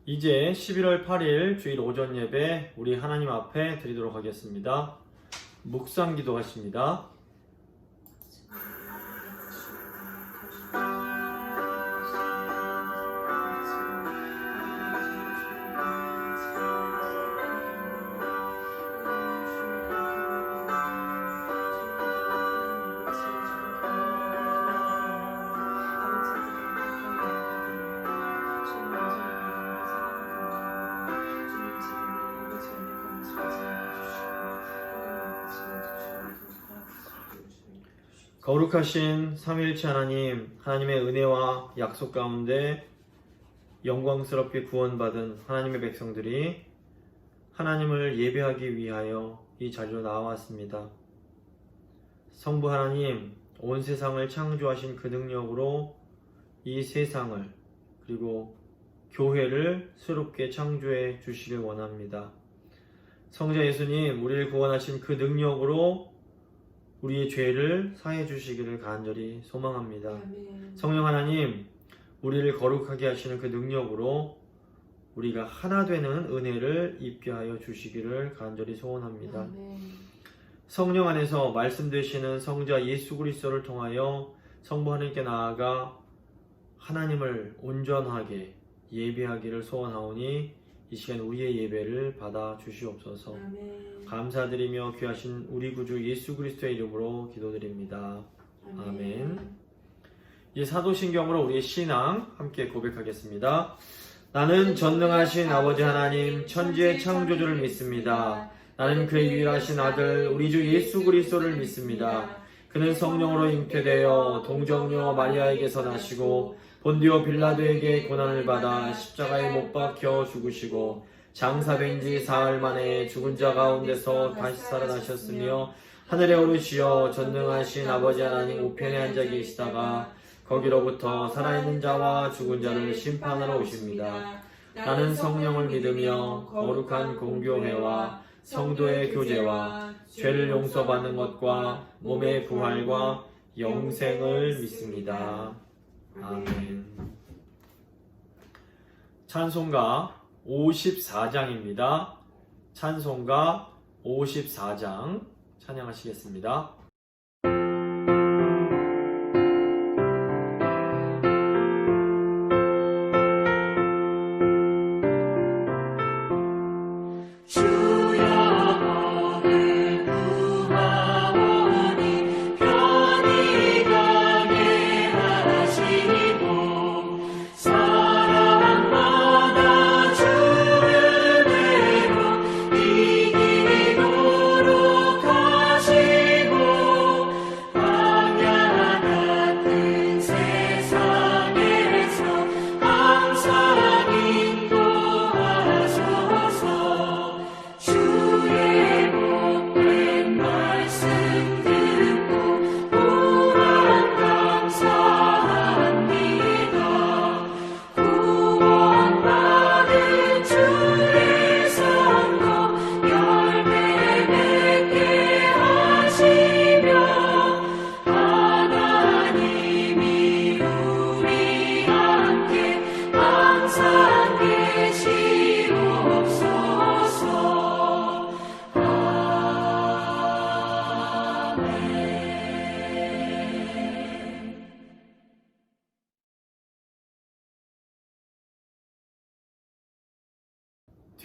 이제 11월 8일 주일 오전 예배 우리 하나님 앞에 드리도록 하겠습니다. 묵상 기도하십니다. 거룩하신 삼위일체 하나님, 하나님의 은혜와 약속 가운데 영광스럽게 구원받은 하나님의 백성들이 하나님을 예배하기 위하여 이 자리로 나왔습니다. 성부 하나님, 온 세상을 창조하신 그 능력으로 이 세상을 그리고 교회를 새롭게 창조해 주시길 원합니다. 성자 예수님, 우리를 구원하신 그 능력으로 우리의 죄를 사해 주시기를 간절히 소망합니다. 아멘. 성령 하나님, 우리를 거룩하게 하시는 그 능력으로 우리가 하나 되는 은혜를 입게 하여 주시기를 간절히 소원합니다. 아멘. 성령 안에서 말씀되시는 성자 예수 그리스도를 통하여 성부 하나님께 나아가 하나님을 온전하게 예배하기를 소원하오니 이 시간 우리의 예배를 받아 주시옵소서. 아멘. 감사드리며 귀하신 우리 구주 예수 그리스도의 이름으로 기도드립니다. 아멘. 이 사도신경으로 우리의 신앙 함께 고백하겠습니다. 나는 전능하신 아버지 하나님 천지의 창조주를 믿습니다. 나는 그의 유일하신 아들 우리 주 예수 그리스도를 믿습니다. 그는 성령으로 잉태되어 동정녀 마리아에게서 나시고 본디오 빌라도에게 고난을 받아 십자가에 못 박혀 죽으시고 장사된 지 사흘 만에 죽은 자 가운데서 다시 살아나셨으며 하늘에 오르시어 전능하신 아버지 하나님 우편에 앉아 계시다가 거기로부터 살아있는 자와 죽은 자를 심판하러 오십니다. 나는 성령을 믿으며 거룩한 공교회와 성도의 교제와 죄를 용서받는 것과 몸의 부활과 영생을 믿습니다. 아멘. 찬송가 54장입니다. 찬송가 54장 찬양하시겠습니다.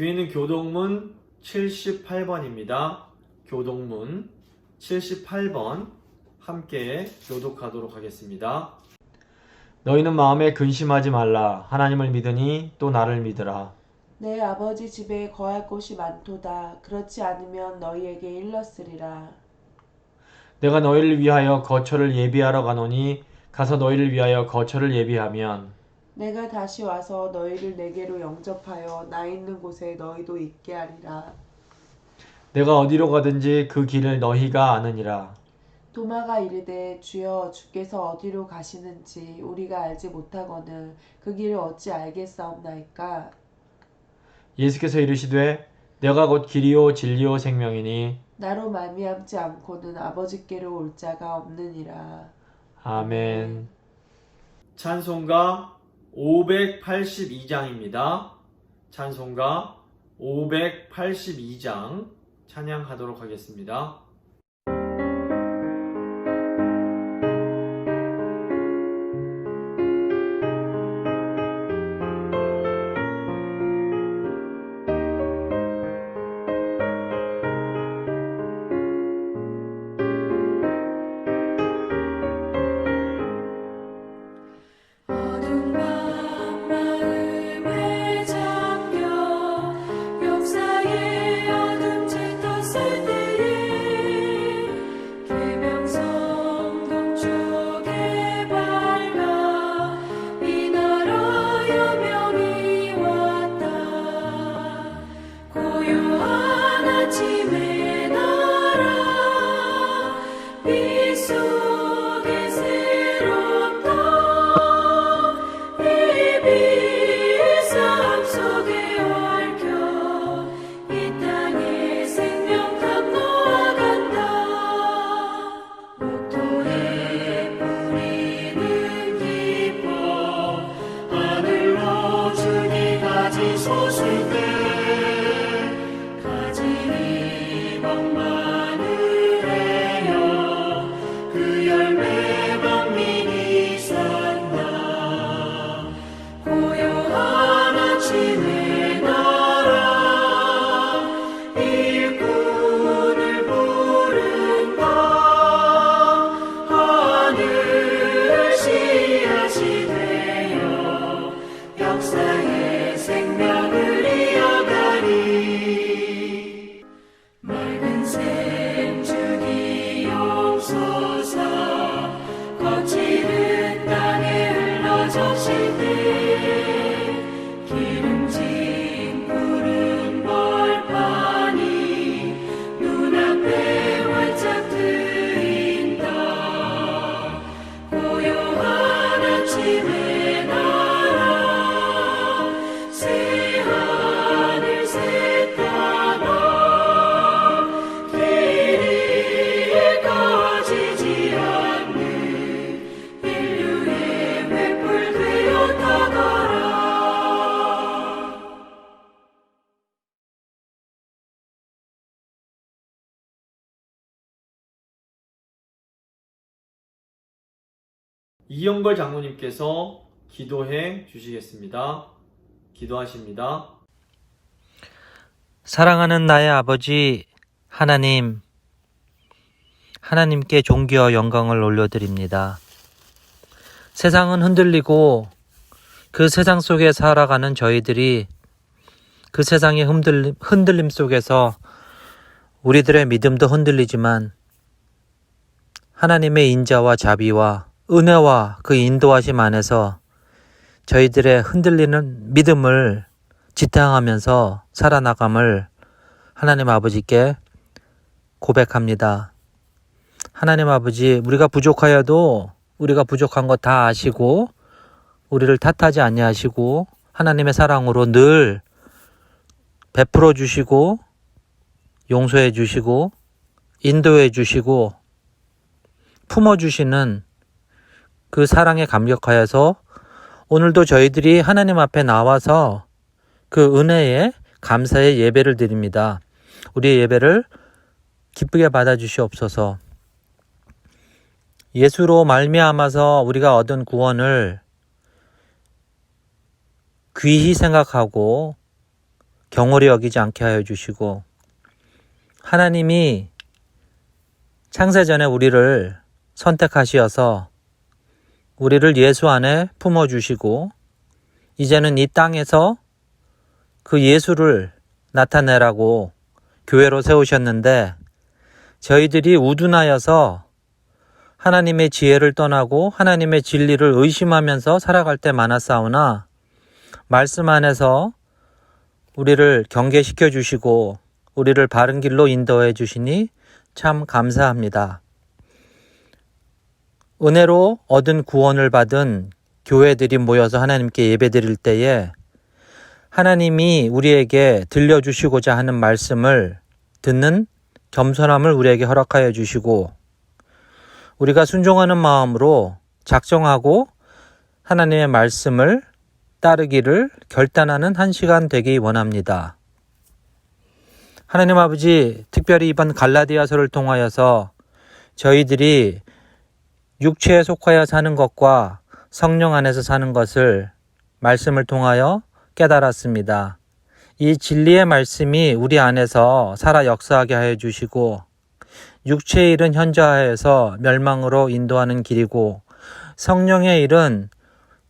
뒤에 있는 교동문 78번입니다. 교동문 78번 함께 교독하도록 하겠습니다. 너희는 마음에 근심하지 말라. 하나님을 믿으니 또 나를 믿으라. 내 아버지 집에 거할 곳이 많도다. 그렇지 않으면 너희에게 일렀으리라. 내가 너희를 위하여 거처를 예비하러 가노니 가서 너희를 위하여 거처를 예비하면 내가 다시 와서 너희를 내게로 영접하여 나 있는 곳에 너희도 있게 하리라. 내가 어디로 가든지 그 길을 너희가 아느니라. 도마가 이르되 주여 주께서 어디로 가시는지 우리가 알지 못하거늘 그 길을 어찌 알겠사옵나이까. 예수께서 이르시되 내가 곧 길이요 진리요 생명이니 나로 말미암지 않고는 아버지께로 올 자가 없느니라. 아멘. 찬송가 582장입니다. 찬송가 582장 찬양하도록 하겠습니다. 이영걸 장로님께서 기도해 주시겠습니다. 기도하십니다. 사랑하는 나의 아버지 하나님, 하나님께 존귀와 영광을 올려드립니다. 세상은 흔들리고 그 세상 속에 살아가는 저희들이 그 세상의 흔들림 속에서 우리들의 믿음도 흔들리지만 하나님의 인자와 자비와 은혜와 그 인도하심 안에서 저희들의 흔들리는 믿음을 지탱하면서 살아나감을 하나님 아버지께 고백합니다. 하나님 아버지, 우리가 부족하여도 우리가 부족한 것 다 아시고 우리를 탓하지 아니하시고 하나님의 사랑으로 늘 베풀어 주시고 용서해 주시고 인도해 주시고 품어 주시는 그 사랑에 감격하여서 오늘도 저희들이 하나님 앞에 나와서 그 은혜에 감사의 예배를 드립니다. 우리의 예배를 기쁘게 받아주시옵소서. 예수로 말미암아서 우리가 얻은 구원을 귀히 생각하고 경홀히 여기지 않게 하여 주시고 하나님이 창세전에 우리를 선택하시어서 우리를 예수 안에 품어주시고 이제는 이 땅에서 그 예수를 나타내라고 교회로 세우셨는데 저희들이 우둔하여서 하나님의 지혜를 떠나고 하나님의 진리를 의심하면서 살아갈 때 많았사오나 말씀 안에서 우리를 경계시켜 주시고 우리를 바른 길로 인도해 주시니 참 감사합니다. 은혜로 얻은 구원을 받은 교회들이 모여서 하나님께 예배드릴 때에 하나님이 우리에게 들려주시고자 하는 말씀을 듣는 겸손함을 우리에게 허락하여 주시고 우리가 순종하는 마음으로 작정하고 하나님의 말씀을 따르기를 결단하는 한 시간 되기 원합니다. 하나님 아버지, 특별히 이번 갈라디아서를 통하여서 저희들이 육체에 속하여 사는 것과 성령 안에서 사는 것을 말씀을 통하여 깨달았습니다. 이 진리의 말씀이 우리 안에서 살아 역사하게 하여 주시고 육체의 일은 현저하여서 멸망으로 인도하는 길이고 성령의 일은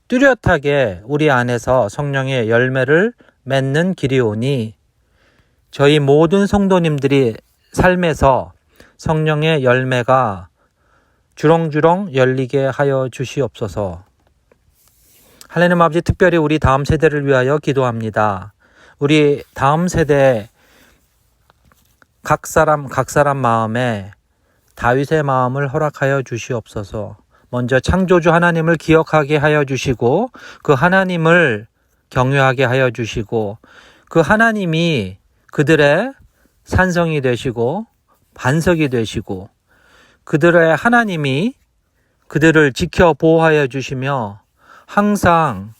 뚜렷하게 우리 안에서 성령의 열매를 맺는 길이오니 저희 모든 성도님들이 삶에서 성령의 열매가 주렁주렁 열리게 하여 주시옵소서. 하나님 아버지, 특별히 우리 다음 세대를 위하여 기도합니다. 우리 다음 세대 각 사람 마음에 다윗의 마음을 허락하여 주시옵소서. 먼저 창조주 하나님을 기억하게 하여 주시고 그 하나님을 경외하게 하여 주시고 그 하나님이 그들의 산성이 되시고 반석이 되시고 그들의 하나님이 그들을 지켜 보호하여 주시며 항상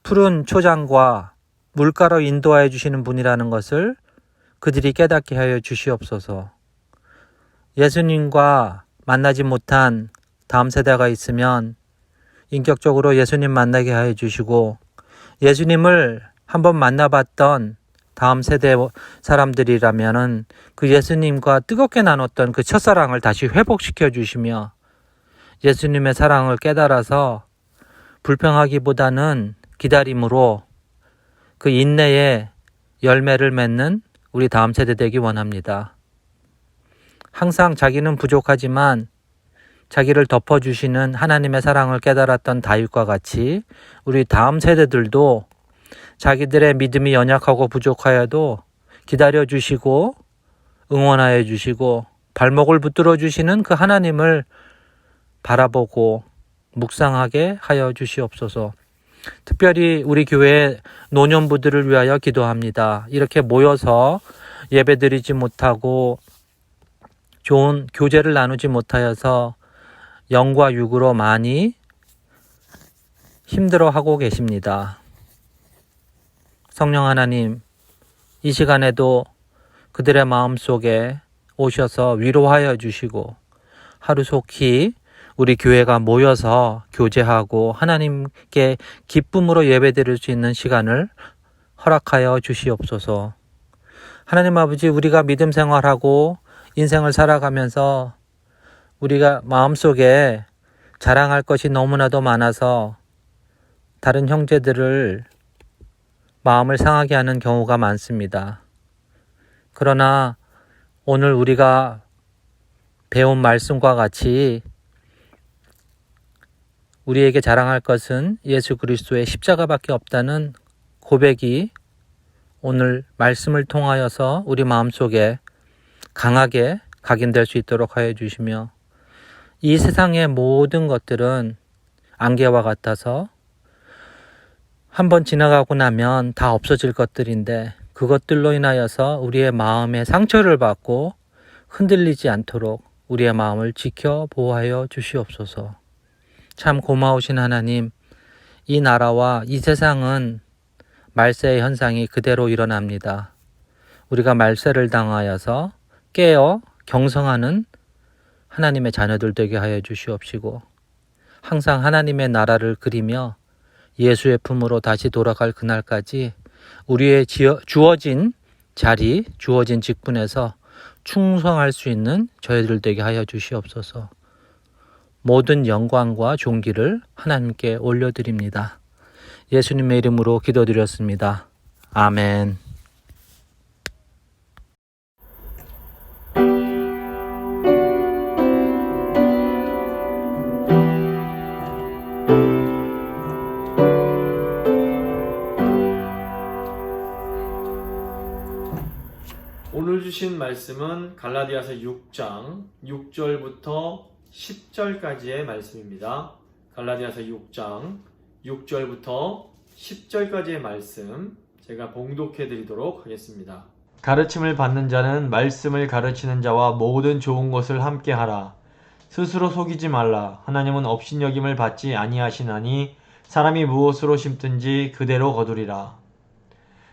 푸른 초장과 물가로 인도하여 주시는 분이라는 것을 그들이 깨닫게 하여 주시옵소서. 예수님과 만나지 못한 다음 세대가 있으면 인격적으로 예수님 만나게 하여 주시고 예수님을 한번 만나봤던 다음 세대 사람들이라면은 그 예수님과 뜨겁게 나눴던 그 첫사랑을 다시 회복시켜 주시며 예수님의 사랑을 깨달아서 불평하기보다는 기다림으로 그 인내의 열매를 맺는 우리 다음 세대 되기 원합니다. 항상 자기는 부족하지만 자기를 덮어주시는 하나님의 사랑을 깨달았던 다윗과 같이 우리 다음 세대들도 자기들의 믿음이 연약하고 부족하여도 기다려주시고 응원하여 주시고 발목을 붙들어 주시는 그 하나님을 바라보고 묵상하게 하여 주시옵소서. 특별히 우리 교회 노년부들을 위하여 기도합니다. 이렇게 모여서 예배드리지 못하고 좋은 교제를 나누지 못하여서 영과 육으로 많이 힘들어하고 계십니다. 성령 하나님, 이 시간에도 그들의 마음속에 오셔서 위로하여 주시고 하루속히 우리 교회가 모여서 교제하고 하나님께 기쁨으로 예배드릴 수 있는 시간을 허락하여 주시옵소서. 하나님 아버지, 우리가 믿음 생활하고 인생을 살아가면서 우리가 마음속에 자랑할 것이 너무나도 많아서 다른 형제들을 마음을 상하게 하는 경우가 많습니다. 그러나 오늘 우리가 배운 말씀과 같이 우리에게 자랑할 것은 예수 그리스도의 십자가밖에 없다는 고백이 오늘 말씀을 통하여서 우리 마음속에 강하게 각인될 수 있도록 하여 주시며 이 세상의 모든 것들은 안개와 같아서 한번 지나가고 나면 다 없어질 것들인데 그것들로 인하여서 우리의 마음에 상처를 받고 흔들리지 않도록 우리의 마음을 지켜 보호하여 주시옵소서. 참 고마우신 하나님, 이 나라와 이 세상은 말세의 현상이 그대로 일어납니다. 우리가 말세를 당하여서 깨어 경성하는 하나님의 자녀들 되게 하여 주시옵시고 항상 하나님의 나라를 그리며 예수의 품으로 다시 돌아갈 그날까지 우리의 주어진 자리, 주어진 직분에서 충성할 수 있는 저희들 되게 하여 주시옵소서. 모든 영광과 존귀를 하나님께 올려드립니다. 예수님의 이름으로 기도드렸습니다. 아멘. 오늘 주신 말씀은 갈라디아서 6장 6절부터 10절까지의 말씀입니다. 갈라디아서 6장 6절부터 10절까지의 말씀 제가 봉독해 드리도록 하겠습니다. 가르침을 받는 자는 말씀을 가르치는 자와 모든 좋은 것을 함께 하라. 스스로 속이지 말라. 하나님은 업신여김을 받지 아니하시나니 사람이 무엇으로 심든지 그대로 거두리라.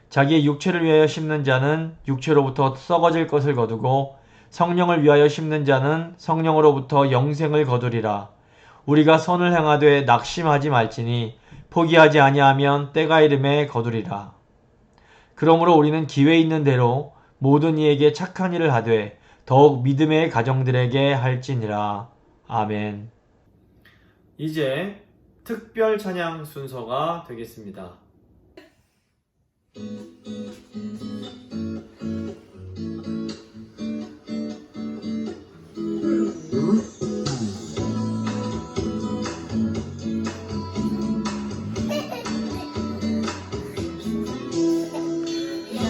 자기의 육체를 위하여 심는 자는 육체로부터 썩어질 것을 거두고 성령을 위하여 심는 자는 성령으로부터 영생을 거두리라. 우리가 선을 행하되 낙심하지 말지니 포기하지 아니하면 때가 이름에 거두리라. 그러므로 우리는 기회 있는 대로 모든 이에게 착한 일을 하되 더욱 믿음의 가정들에게 할지니라. 아멘. 이제 특별 찬양 순서가 되겠습니다.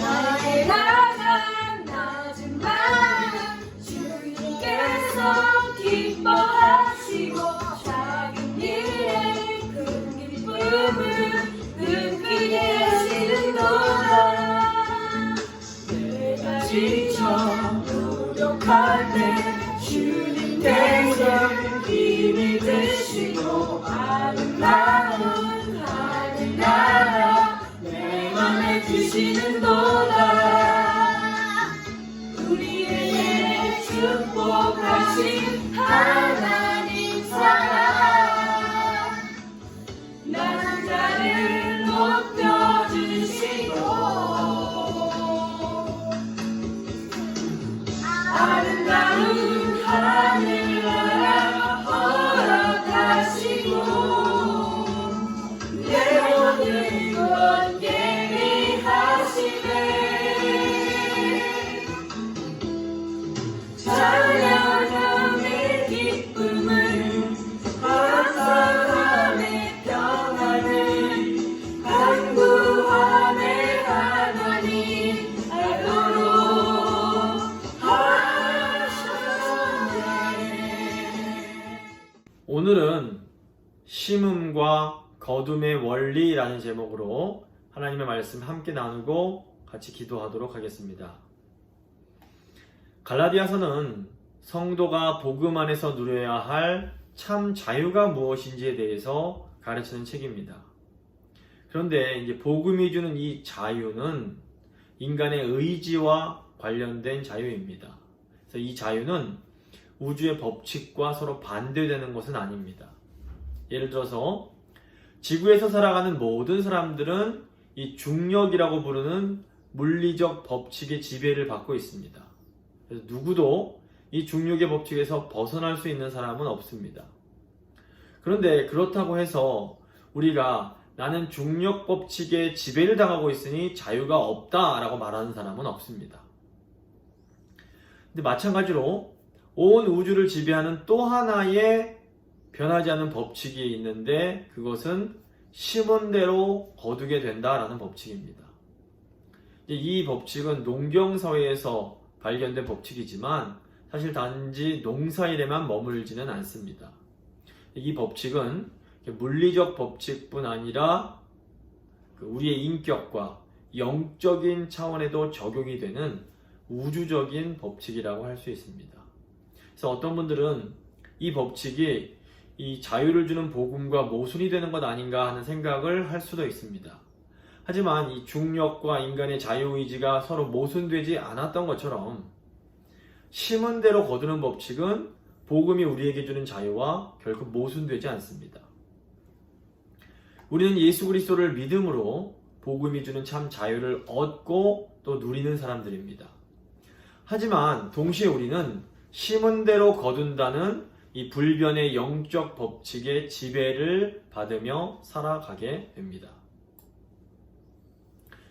나의 나간 낮은 마음 주님께서 기뻐하시고 작은 일에 큰 기쁨을 느끼게 하시는도다. 내가 지쳐 노력할 때 주님께서 힘이 되시고 아름다운 하늘나라 내 맘에 주시는도다. 우리에게 축복하신 하나님 사랑 낮은 자를 높여주시고 아름다운 하늘나라 허락하시고 내 모든 것 예비하시네. 찬양함의 기쁨을 감사함의 평안을 간구함의 하나님 알도록 하셨네. 오늘은 심음과 거둠의 원리라는 제목으로 하나님의 말씀 함께 나누고 같이 기도하도록 하겠습니다. 갈라디아서는 성도가 복음 안에서 누려야 할 참 자유가 무엇인지에 대해서 가르치는 책입니다. 그런데 이제 복음이 주는 이 자유는 인간의 의지와 관련된 자유입니다. 그래서 이 자유는 우주의 법칙과 서로 반대되는 것은 아닙니다. 예를 들어서 지구에서 살아가는 모든 사람들은 이 중력이라고 부르는 물리적 법칙의 지배를 받고 있습니다. 그래서 누구도 이 중력의 법칙에서 벗어날 수 있는 사람은 없습니다. 그런데 그렇다고 해서 우리가 나는 중력 법칙에 지배를 당하고 있으니 자유가 없다라고 말하는 사람은 없습니다. 근데 마찬가지로 온 우주를 지배하는 또 하나의 변하지 않는 법칙이 있는데 그것은 심은 대로 거두게 된다라는 법칙입니다. 이 법칙은 농경사회에서 발견된 법칙이지만 사실 단지 농사일에만 머물지는 않습니다. 이 법칙은 물리적 법칙뿐 아니라 우리의 인격과 영적인 차원에도 적용이 되는 우주적인 법칙이라고 할 수 있습니다. 그래서 어떤 분들은 이 법칙이 이 자유를 주는 복음과 모순이 되는 것 아닌가 하는 생각을 할 수도 있습니다. 하지만 이 중력과 인간의 자유의지가 서로 모순되지 않았던 것처럼 심은 대로 거두는 법칙은 복음이 우리에게 주는 자유와 결코 모순되지 않습니다. 우리는 예수 그리스도를 믿음으로 복음이 주는 참 자유를 얻고 또 누리는 사람들입니다. 하지만 동시에 우리는 심은 대로 거둔다는 이 불변의 영적 법칙의 지배를 받으며 살아가게 됩니다.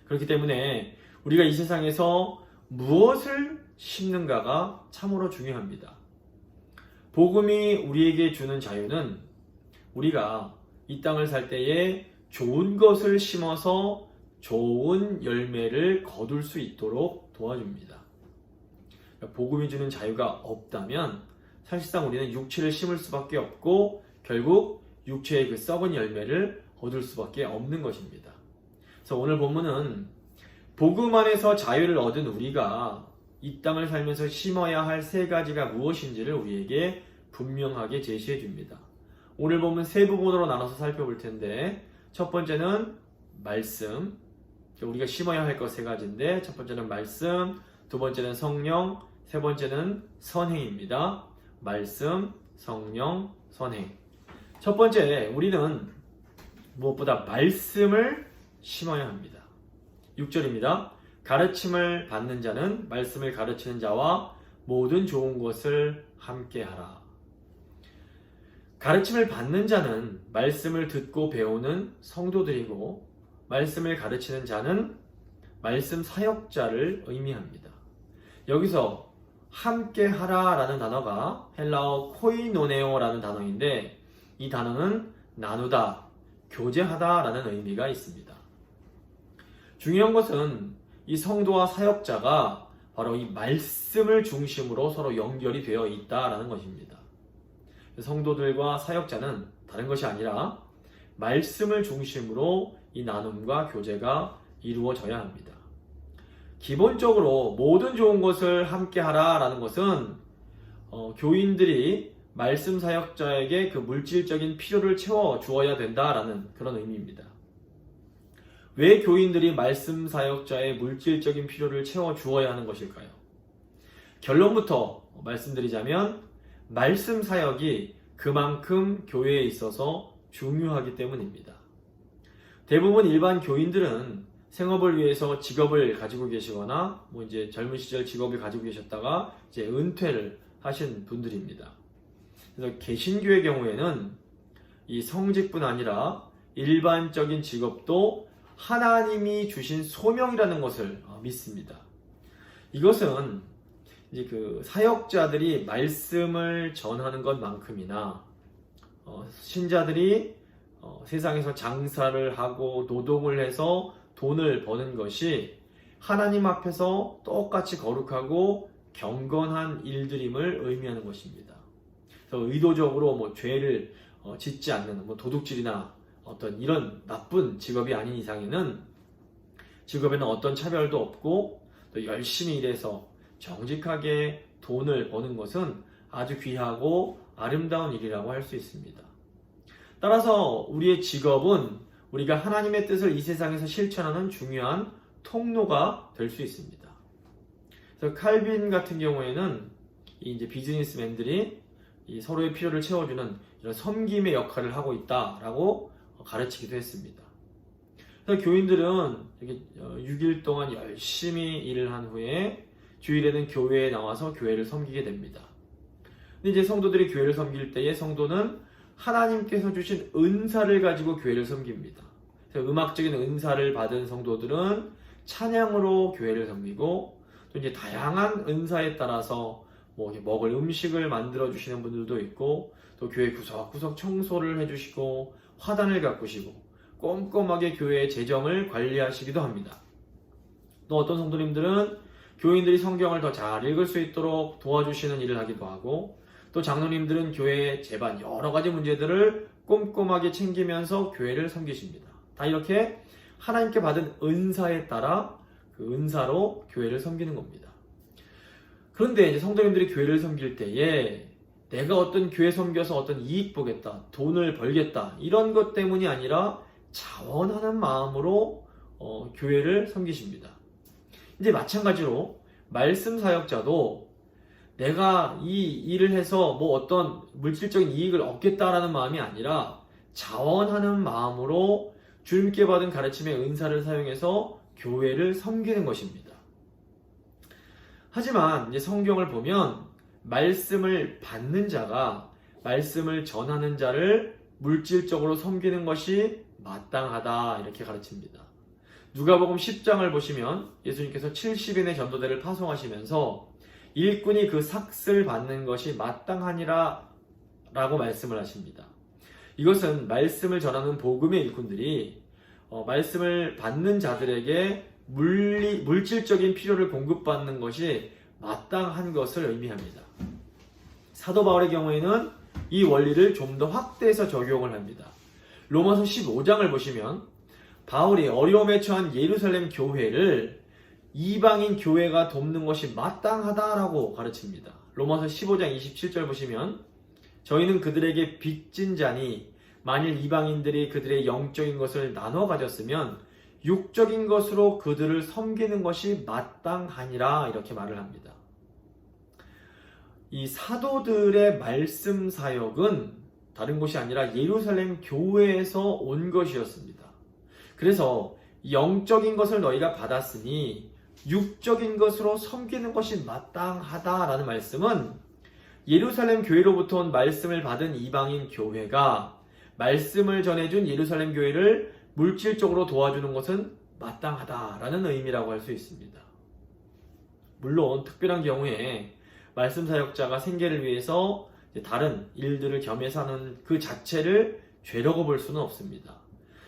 그렇기 때문에 우리가 이 세상에서 무엇을 심는가가 참으로 중요합니다. 복음이 우리에게 주는 자유는 우리가 이 땅을 살 때에 좋은 것을 심어서 좋은 열매를 거둘 수 있도록 도와줍니다. 복음이 주는 자유가 없다면 사실상 우리는 육체를 심을 수밖에 없고 결국 육체의 그 썩은 열매를 얻을 수밖에 없는 것입니다. 그래서 오늘 본문은 복음 안에서 자유를 얻은 우리가 이 땅을 살면서 심어야 할 세 가지가 무엇인지를 우리에게 분명하게 제시해 줍니다. 오늘 보면 세 부분으로 나눠서 살펴볼 텐데, 첫 번째는 말씀, 우리가 심어야 할 것 세 가지인데, 첫 번째는 말씀, 두 번째는 성령, 세 번째는 선행입니다. 말씀, 성령, 선행. 첫 번째, 우리는 무엇보다 말씀을 심어야 합니다. 6절입니다. 가르침을 받는 자는 말씀을 가르치는 자와 모든 좋은 것을 함께하라. 가르침을 받는 자는 말씀을 듣고 배우는 성도들이고, 말씀을 가르치는 자는 말씀 사역자를 의미합니다. 여기서 함께하라 라는 단어가 헬라어 코이노네오 라는 단어인데, 이 단어는 나누다, 교제하다 라는 의미가 있습니다. 중요한 것은 이 성도와 사역자가 바로 이 말씀을 중심으로 서로 연결이 되어 있다라는 것입니다. 성도들과 사역자는 다른 것이 아니라 말씀을 중심으로 이 나눔과 교제가 이루어져야 합니다. 기본적으로 모든 좋은 것을 함께하라 라는 것은 교인들이 말씀 사역자에게 그 물질적인 필요를 채워 주어야 된다라는 그런 의미입니다. 왜 교인들이 말씀 사역자의 물질적인 필요를 채워 주어야 하는 것일까요? 결론부터 말씀드리자면 말씀 사역이 그만큼 교회에 있어서 중요하기 때문입니다. 대부분 일반 교인들은 생업을 위해서 직업을 가지고 계시거나 이제 젊은 시절 직업을 가지고 계셨다가 이제 은퇴를 하신 분들입니다. 그래서 개신교의 경우에는 이 성직뿐 아니라 일반적인 직업도 하나님이 주신 소명이라는 것을 믿습니다. 이것은 이제 그 사역자들이 말씀을 전하는 것만큼이나 신자들이 세상에서 장사를 하고 노동을 해서 돈을 버는 것이 하나님 앞에서 똑같이 거룩하고 경건한 일들임을 의미하는 것입니다. 그래서 의도적으로 죄를 짓지 않는 도둑질이나 어떤 이런 나쁜 직업이 아닌 이상에는 직업에는 어떤 차별도 없고 또 열심히 일해서 정직하게 돈을 버는 것은 아주 귀하고 아름다운 일이라고 할 수 있습니다. 따라서 우리의 직업은 우리가 하나님의 뜻을 이 세상에서 실천하는 중요한 통로가 될 수 있습니다. 그래서 칼빈 같은 경우에는 이제 비즈니스맨들이 이 서로의 필요를 채워주는 이런 섬김의 역할을 하고 있다라고 가르치기도 했습니다. 그래서 교인들은 이렇게 6일 동안 열심히 일을 한 후에 주일에는 교회에 나와서 교회를 섬기게 됩니다. 근데 이제 성도들이 교회를 섬길 때에 성도는 하나님께서 주신 은사를 가지고 교회를 섬깁니다. 그래서 음악적인 은사를 받은 성도들은 찬양으로 교회를 섬기고, 또 이제 다양한 은사에 따라서 먹을 음식을 만들어 주시는 분들도 있고, 또 교회 구석구석 청소를 해주시고 화단을 가꾸시고 꼼꼼하게 교회의 재정을 관리하시기도 합니다. 또 어떤 성도님들은 교인들이 성경을 더 잘 읽을 수 있도록 도와주시는 일을 하기도 하고, 또 장로님들은 교회의 제반 여러 가지 문제들을 꼼꼼하게 챙기면서 교회를 섬기십니다. 다 이렇게 하나님께 받은 은사에 따라 그 은사로 교회를 섬기는 겁니다. 그런데 이제 성도님들이 교회를 섬길 때에 내가 어떤 교회 섬겨서 어떤 이익 보겠다, 돈을 벌겠다, 이런 것 때문이 아니라 자원하는 마음으로 교회를 섬기십니다. 이제 마찬가지로 말씀 사역자도 내가 이 일을 해서 어떤 물질적인 이익을 얻겠다라는 마음이 아니라 자원하는 마음으로 주님께 받은 가르침의 은사를 사용해서 교회를 섬기는 것입니다. 하지만 이제 성경을 보면 말씀을 받는 자가 말씀을 전하는 자를 물질적으로 섬기는 것이 마땅하다 이렇게 가르칩니다. 누가복음 10장을 보시면 예수님께서 70인의 전도대를 파송하시면서 일꾼이 그 삭을 받는 것이 마땅하니라 라고 말씀을 하십니다. 이것은 말씀을 전하는 복음의 일꾼들이 말씀을 받는 자들에게 물질적인 필요를 공급받는 것이 마땅한 것을 의미합니다. 사도 바울의 경우에는 이 원리를 좀 더 확대해서 적용을 합니다. 로마서 15장을 보시면 바울이 어려움에 처한 예루살렘 교회를 이방인 교회가 돕는 것이 마땅하다라고 가르칩니다. 로마서 15장 27절 보시면 저희는 그들에게 빚진 자니 만일 이방인들이 그들의 영적인 것을 나눠 가졌으면 육적인 것으로 그들을 섬기는 것이 마땅하니라 이렇게 말을 합니다. 이 사도들의 말씀 사역은 다른 곳이 아니라 예루살렘 교회에서 온 것이었습니다. 그래서 영적인 것을 너희가 받았으니 육적인 것으로 섬기는 것이 마땅하다라는 말씀은 예루살렘 교회로부터 온 말씀을 받은 이방인 교회가 말씀을 전해준 예루살렘 교회를 물질적으로 도와주는 것은 마땅하다라는 의미라고 할 수 있습니다. 물론 특별한 경우에 말씀 사역자가 생계를 위해서 다른 일들을 겸해서 하는 그 자체를 죄라고 볼 수는 없습니다.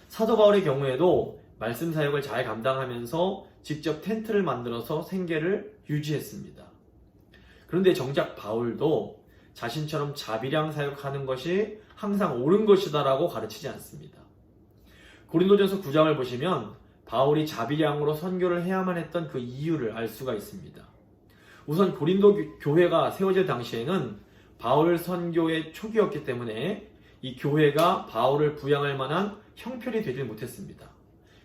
사도 바울의 경우에도 말씀 사역을 잘 감당하면서 직접 텐트를 만들어서 생계를 유지했습니다. 그런데 정작 바울도 자신처럼 자비량 사역하는 것이 항상 옳은 것이다라고 가르치지 않습니다. 고린도전서 9장을 보시면 바울이 자비량으로 선교를 해야만 했던 그 이유를 알 수가 있습니다. 우선 고린도 교회가 세워질 당시에는 바울 선교의 초기였기 때문에 이 교회가 바울을 부양할 만한 형편이 되지 못했습니다.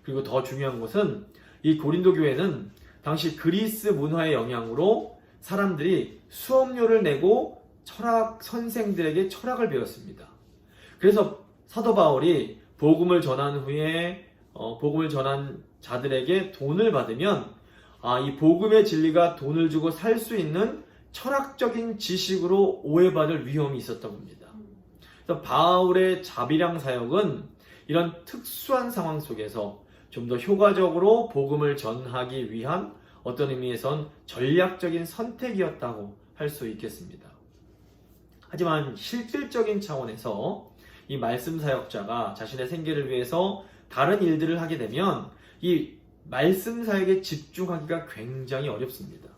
그리고 더 중요한 것은 이 고린도 교회는 당시 그리스 문화의 영향으로 사람들이 수업료를 내고 철학 선생들에게 철학을 배웠습니다. 그래서 사도 바울이 복음을 전한 후에 복음을 전한 자들에게 돈을 받으면 이 복음의 진리가 돈을 주고 살 수 있는 철학적인 지식으로 오해받을 위험이 있었다고 합니다. 그래서 바울의 자비량 사역은 이런 특수한 상황 속에서 좀 더 효과적으로 복음을 전하기 위한 어떤 의미에선 전략적인 선택이었다고 할 수 있겠습니다. 하지만 실질적인 차원에서 이 말씀 사역자가 자신의 생계를 위해서 다른 일들을 하게 되면 이 말씀 사역에 집중하기가 굉장히 어렵습니다.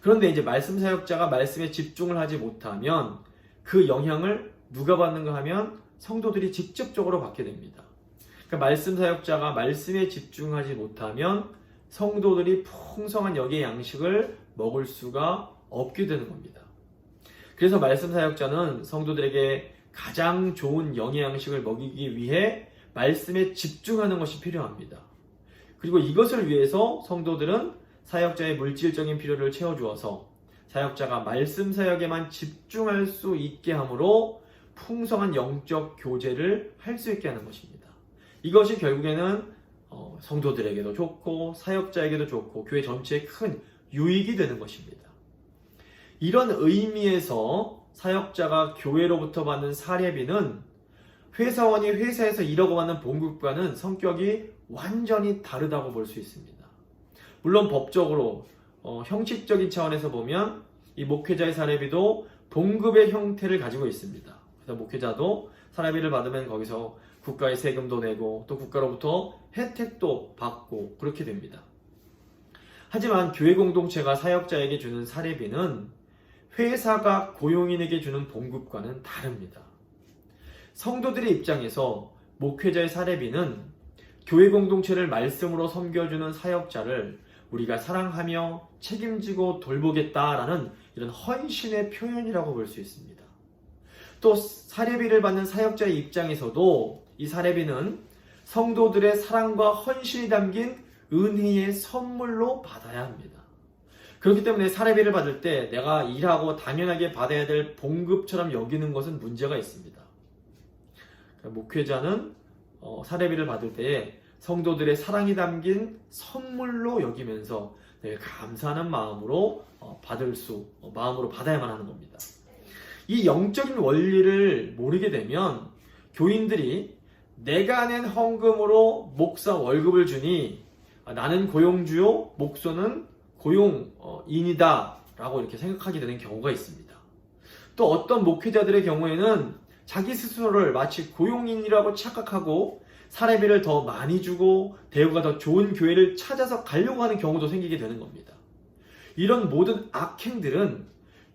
그런데 이제 말씀 사역자가 말씀에 집중을 하지 못하면 그 영향을 누가 받는가 하면 성도들이 직접적으로 받게 됩니다. 그러니까 말씀 사역자가 말씀에 집중하지 못하면 성도들이 풍성한 영의 양식을 먹을 수가 없게 되는 겁니다. 그래서 말씀 사역자는 성도들에게 가장 좋은 영의 양식을 먹이기 위해 말씀에 집중하는 것이 필요합니다. 그리고 이것을 위해서 성도들은 사역자의 물질적인 필요를 채워주어서 사역자가 말씀 사역에만 집중할 수 있게 함으로 풍성한 영적 교제를 할 수 있게 하는 것입니다. 이것이 결국에는 성도들에게도 좋고 사역자에게도 좋고 교회 전체에 큰 유익이 되는 것입니다. 이런 의미에서 사역자가 교회로부터 받는 사례비는 회사원이 회사에서 일하고 받는 봉급과는 성격이 완전히 다르다고 볼 수 있습니다. 물론 법적으로 형식적인 차원에서 보면 이 목회자의 사례비도 봉급의 형태를 가지고 있습니다. 그래서 목회자도 사례비를 받으면 거기서 국가의 세금도 내고 또 국가로부터 혜택도 받고 그렇게 됩니다. 하지만 교회 공동체가 사역자에게 주는 사례비는 회사가 고용인에게 주는 봉급과는 다릅니다. 성도들의 입장에서 목회자의 사례비는 교회 공동체를 말씀으로 섬겨주는 사역자를 우리가 사랑하며 책임지고 돌보겠다라는 이런 헌신의 표현이라고 볼 수 있습니다. 또 사례비를 받는 사역자의 입장에서도 이 사례비는 성도들의 사랑과 헌신이 담긴 은혜의 선물로 받아야 합니다. 그렇기 때문에 사례비를 받을 때 내가 일하고 당연하게 받아야 될 봉급처럼 여기는 것은 문제가 있습니다. 그러니까 목회자는 사례비를 받을 때에 성도들의 사랑이 담긴 선물로 여기면서 늘 감사하는 마음으로 마음으로 받아야만 하는 겁니다. 이 영적인 원리를 모르게 되면 교인들이 내가 낸 헌금으로 목사 월급을 주니 나는 고용주요 목소는 고용인이다 라고 이렇게 생각하게 되는 경우가 있습니다. 또 어떤 목회자들의 경우에는 자기 스스로를 마치 고용인이라고 착각하고 사례비를 더 많이 주고 대우가 더 좋은 교회를 찾아서 가려고 하는 경우도 생기게 되는 겁니다. 이런 모든 악행들은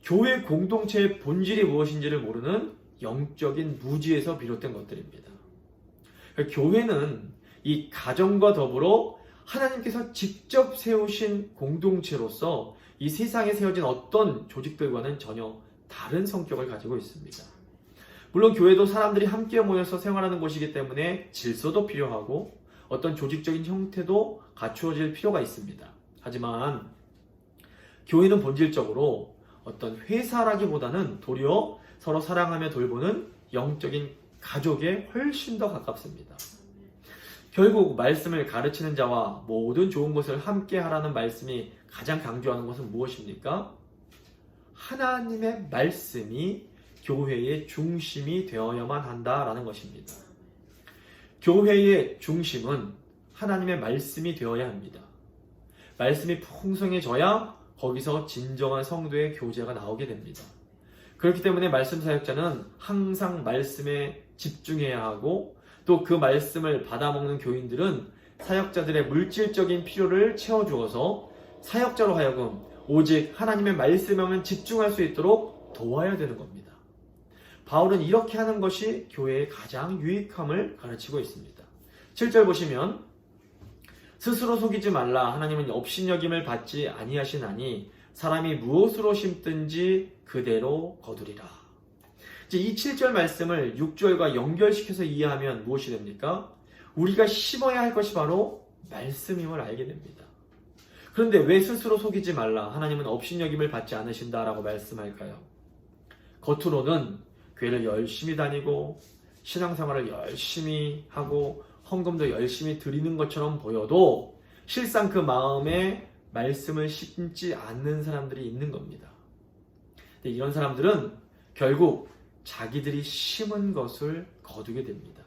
교회 공동체의 본질이 무엇인지를 모르는 영적인 무지에서 비롯된 것들입니다. 교회는 이 가정과 더불어 하나님께서 직접 세우신 공동체로서 이 세상에 세워진 어떤 조직들과는 전혀 다른 성격을 가지고 있습니다. 물론 교회도 사람들이 함께 모여서 생활하는 곳이기 때문에 질서도 필요하고 어떤 조직적인 형태도 갖추어질 필요가 있습니다. 하지만 교회는 본질적으로 어떤 회사라기보다는 도리어 서로 사랑하며 돌보는 영적인 가족에 훨씬 더 가깝습니다. 결국 말씀을 가르치는 자와 모든 좋은 것을 함께 하라는 말씀이 가장 강조하는 것은 무엇입니까? 하나님의 말씀이 교회의 중심이 되어야만 한다라는 것입니다. 교회의 중심은 하나님의 말씀이 되어야 합니다. 말씀이 풍성해져야 거기서 진정한 성도의 교제가 나오게 됩니다. 그렇기 때문에 말씀 사역자는 항상 말씀에 집중해야 하고 또 그 말씀을 받아먹는 교인들은 사역자들의 물질적인 필요를 채워주어서 사역자로 하여금 오직 하나님의 말씀에만 집중할 수 있도록 도와야 되는 겁니다. 바울은 이렇게 하는 것이 교회의 가장 유익함을 가르치고 있습니다. 7절 보시면 스스로 속이지 말라. 하나님은 업신여김을 받지 아니하시나니 사람이 무엇으로 심든지 그대로 거두리라. 이제 이 7절 말씀을 6절과 연결시켜서 이해하면 무엇이 됩니까? 우리가 심어야 할 것이 바로 말씀임을 알게 됩니다. 그런데 왜 스스로 속이지 말라? 하나님은 업신여김을 받지 않으신다라고 말씀할까요? 겉으로는 교회를 열심히 다니고 신앙생활을 열심히 하고 헌금도 열심히 드리는 것처럼 보여도 실상 그 마음에 말씀을 심지 않는 사람들이 있는 겁니다. 근데 이런 사람들은 결국 자기들이 심은 것을 거두게 됩니다.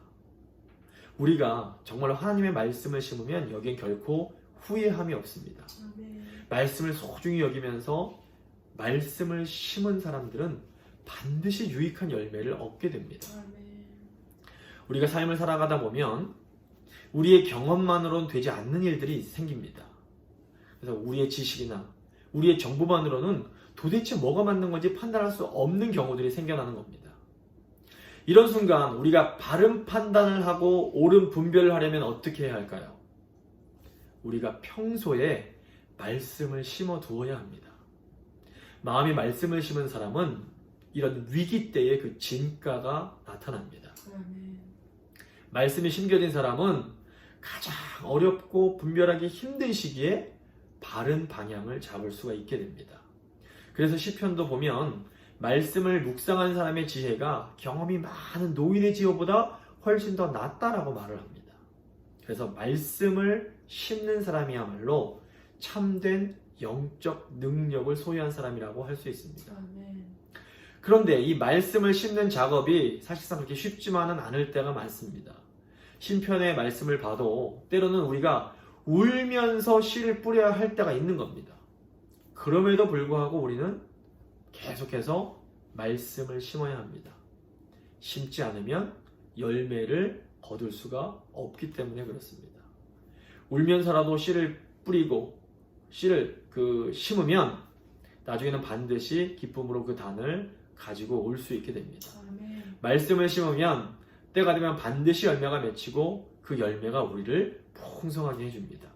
우리가 정말로 하나님의 말씀을 심으면 여기엔 결코 후회함이 없습니다. 말씀을 소중히 여기면서 말씀을 심은 사람들은 반드시 유익한 열매를 얻게 됩니다. 우리가 삶을 살아가다 보면 우리의 경험만으로는 되지 않는 일들이 생깁니다. 그래서 우리의 지식이나 우리의 정보만으로는 도대체 뭐가 맞는 건지 판단할 수 없는 경우들이 생겨나는 겁니다. 이런 순간 우리가 바른 판단을 하고 옳은 분별을 하려면 어떻게 해야 할까요? 우리가 평소에 말씀을 심어 두어야 합니다. 마음에 말씀을 심은 사람은 이런 위기 때의 그 진가가 나타납니다. 말씀이 심겨진 사람은 가장 어렵고 분별하기 힘든 시기에 바른 방향을 잡을 수가 있게 됩니다. 그래서 시편도 보면 말씀을 묵상한 사람의 지혜가 경험이 많은 노인의 지혜보다 훨씬 더 낫다라고 말을 합니다. 그래서 말씀을 심는 사람이야말로 참된 영적 능력을 소유한 사람이라고 할 수 있습니다. 그런데 이 말씀을 심는 작업이 사실상 그렇게 쉽지만은 않을 때가 많습니다. 신편의 말씀을 봐도 때로는 우리가 울면서 씨를 뿌려야 할 때가 있는 겁니다. 그럼에도 불구하고 우리는 계속해서 말씀을 심어야 합니다. 심지 않으면 열매를 거둘 수가 없기 때문에 그렇습니다. 울면서라도 씨를 뿌리고 씨를 심으면 나중에는 반드시 기쁨으로 그 단을 가지고 올 수 있게 됩니다. 말씀을 심으면 때가 되면 반드시 열매가 맺히고 그 열매가 우리를 풍성하게 해줍니다.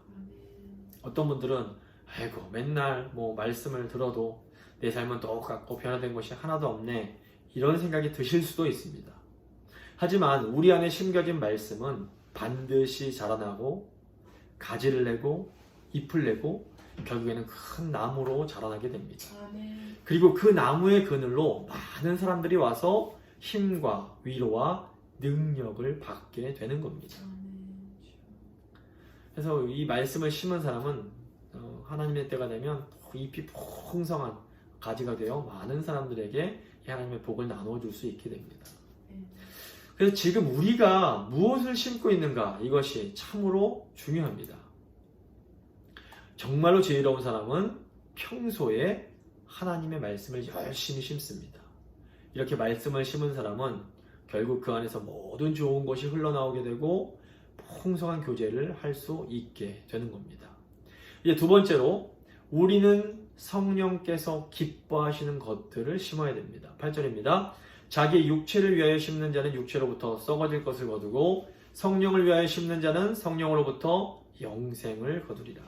어떤 분들은 아이고 맨날 말씀을 들어도 내 삶은 똑같고 변화된 것이 하나도 없네 이런 생각이 드실 수도 있습니다. 하지만 우리 안에 심겨진 말씀은 반드시 자라나고 가지를 내고 잎을 내고 결국에는 큰 나무로 자라나게 됩니다. 그리고 그 나무의 그늘로 많은 사람들이 와서 힘과 위로와 능력을 받게 되는 겁니다. 그래서 이 말씀을 심은 사람은 하나님의 때가 되면 잎이 풍성한 가지가 되어 많은 사람들에게 하나님의 복을 나눠줄 수 있게 됩니다. 그래서 지금 우리가 무엇을 심고 있는가 이것이 참으로 중요합니다. 정말로 지혜로운 사람은 평소에 하나님의 말씀을 열심히 심습니다. 이렇게 말씀을 심은 사람은 결국 그 안에서 모든 좋은 것이 흘러나오게 되고 풍성한 교제를 할 수 있게 되는 겁니다. 이제 두 번째로 우리는 성령께서 기뻐하시는 것들을 심어야 됩니다. 8절입니다. 자기 육체를 위하여 심는 자는 육체로부터 썩어질 것을 거두고 성령을 위하여 심는 자는 성령으로부터 영생을 거두리라.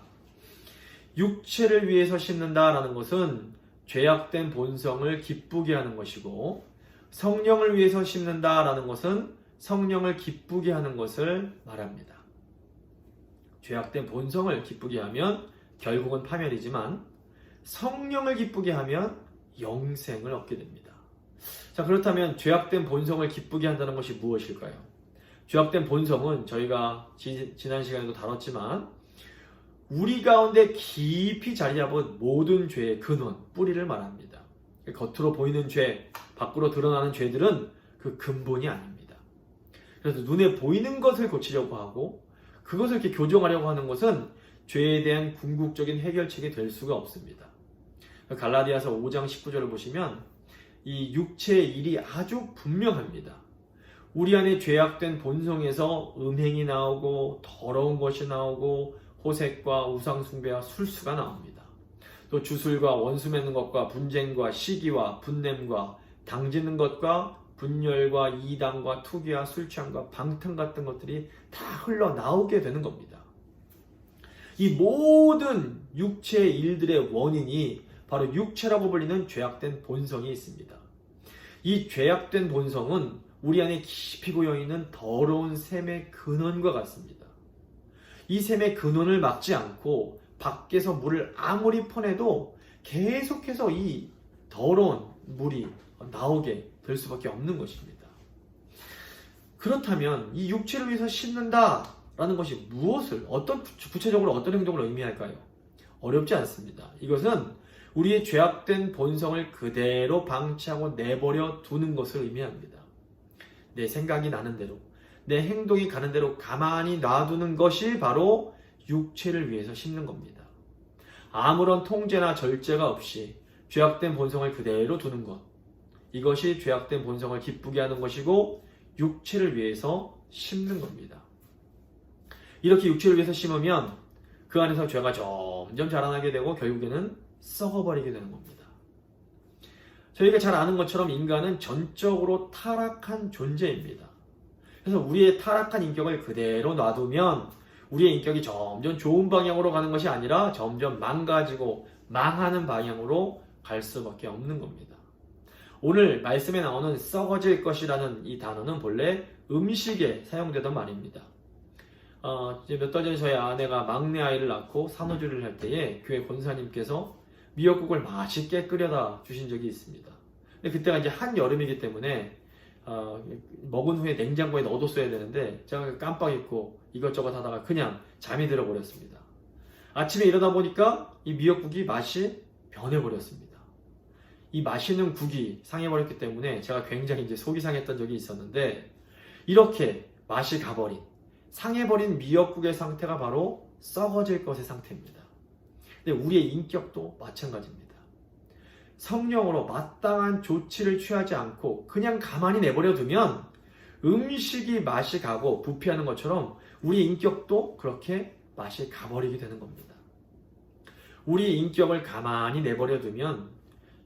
육체를 위해서 심는다라는 것은 죄악된 본성을 기쁘게 하는 것이고 성령을 위해서 심는다라는 것은 성령을 기쁘게 하는 것을 말합니다. 죄악된 본성을 기쁘게 하면 결국은 파멸이지만 성령을 기쁘게 하면 영생을 얻게 됩니다. 자, 그렇다면 죄악된 본성을 기쁘게 한다는 것이 무엇일까요? 죄악된 본성은 저희가 지난 시간에도 다뤘지만 우리 가운데 깊이 자리 잡은 모든 죄의 근원, 뿌리를 말합니다. 겉으로 보이는 죄, 밖으로 드러나는 죄들은 그 근본이 아닙니다. 그래서 눈에 보이는 것을 고치려고 하고 그것을 이렇게 교정하려고 하는 것은 죄에 대한 궁극적인 해결책이 될 수가 없습니다. 갈라디아서 5장 19절을 보시면 이 육체의 일이 아주 분명합니다. 우리 안에 죄악된 본성에서 음행이 나오고 더러운 것이 나오고 호색과 우상숭배와 술수가 나옵니다. 또 주술과 원수 맺는 것과 분쟁과 시기와 분냄과 당짓는 것과 분열과 이단과 투기와 술취함과 방탕 같은 것들이 다 흘러나오게 되는 겁니다. 이 모든 육체의 일들의 원인이 바로 육체라고 불리는 죄악된 본성이 있습니다. 이 죄악된 본성은 우리 안에 깊이 고여있는 더러운 샘의 근원과 같습니다. 이 샘의 근원을 막지 않고 밖에서 물을 아무리 퍼내도 계속해서 이 더러운 물이 나오게 될 수밖에 없는 것입니다. 그렇다면 이 육체를 위해서 심는다라는 것이 무엇을, 구체적으로 어떤 행동을 의미할까요? 어렵지 않습니다. 이것은 우리의 죄악된 본성을 그대로 방치하고 내버려 두는 것을 의미합니다. 내 생각이 나는 대로, 내 행동이 가는 대로 가만히 놔두는 것이 바로 육체를 위해서 심는 겁니다. 아무런 통제나 절제가 없이 죄악된 본성을 그대로 두는 것, 이것이 죄악된 본성을 기쁘게 하는 것이고 육체를 위해서 심는 겁니다. 이렇게 육체를 위해서 심으면 그 안에서 죄가 점점 자라나게 되고 결국에는 썩어버리게 되는 겁니다. 저희가 잘 아는 것처럼 인간은 전적으로 타락한 존재입니다. 그래서 우리의 타락한 인격을 그대로 놔두면 우리의 인격이 점점 좋은 방향으로 가는 것이 아니라 점점 망가지고 망하는 방향으로 갈 수밖에 없는 겁니다. 오늘 말씀에 나오는 썩어질 것이라는 이 단어는 본래 음식에 사용되던 말입니다. 이제 몇 달 전에 저희 아내가 막내 아이를 낳고 산후조리를 할 때에 교회 권사님께서 미역국을 맛있게 끓여다 주신 적이 있습니다. 근데 그때가 이제 한여름이기 때문에 먹은 후에 냉장고에 넣어뒀어야 되는데 제가 깜빡 잊고 이것저것 하다가 그냥 잠이 들어버렸습니다. 아침에 일어나 보니까 이 미역국이 맛이 변해버렸습니다. 이 맛있는 국이 상해버렸기 때문에 제가 굉장히 이제 속이 상했던 적이 있었는데 이렇게 맛이 가버린, 상해버린 미역국의 상태가 바로 썩어질 것의 상태입니다. 근데 우리의 인격도 마찬가지입니다. 성령으로 마땅한 조치를 취하지 않고 그냥 가만히 내버려 두면 음식이 맛이 가고 부패하는 것처럼 우리의 인격도 그렇게 맛이 가버리게 되는 겁니다. 우리의 인격을 가만히 내버려 두면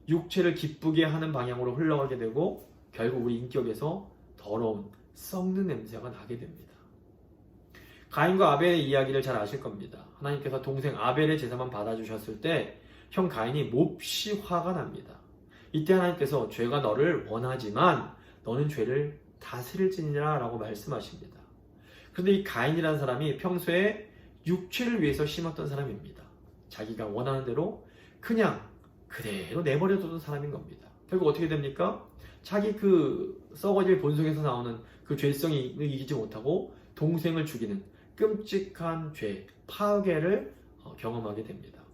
육체를 기쁘게 하는 방향으로 흘러가게 되고 결국 우리 인격에서 더러운 썩는 냄새가 나게 됩니다. 가인과 아벨의 이야기를 잘 아실 겁니다. 하나님께서 동생 아벨의 제사만 받아주셨을 때 형 가인이 몹시 화가 납니다. 이때 하나님께서 죄가 너를 원하지만 너는 죄를 다스릴지니라 라고 말씀하십니다. 그런데 이 가인이라는 사람이 평소에 육체를 위해서 심었던 사람입니다. 자기가 원하는 대로 그냥 그대로 내버려 두던 사람인 겁니다. 결국 어떻게 됩니까? 자기 그 썩어질 본성에서 나오는 그 죄성이 이기지 못하고 동생을 죽이는 끔찍한 죄, 파괴를 경험하게 됩니다.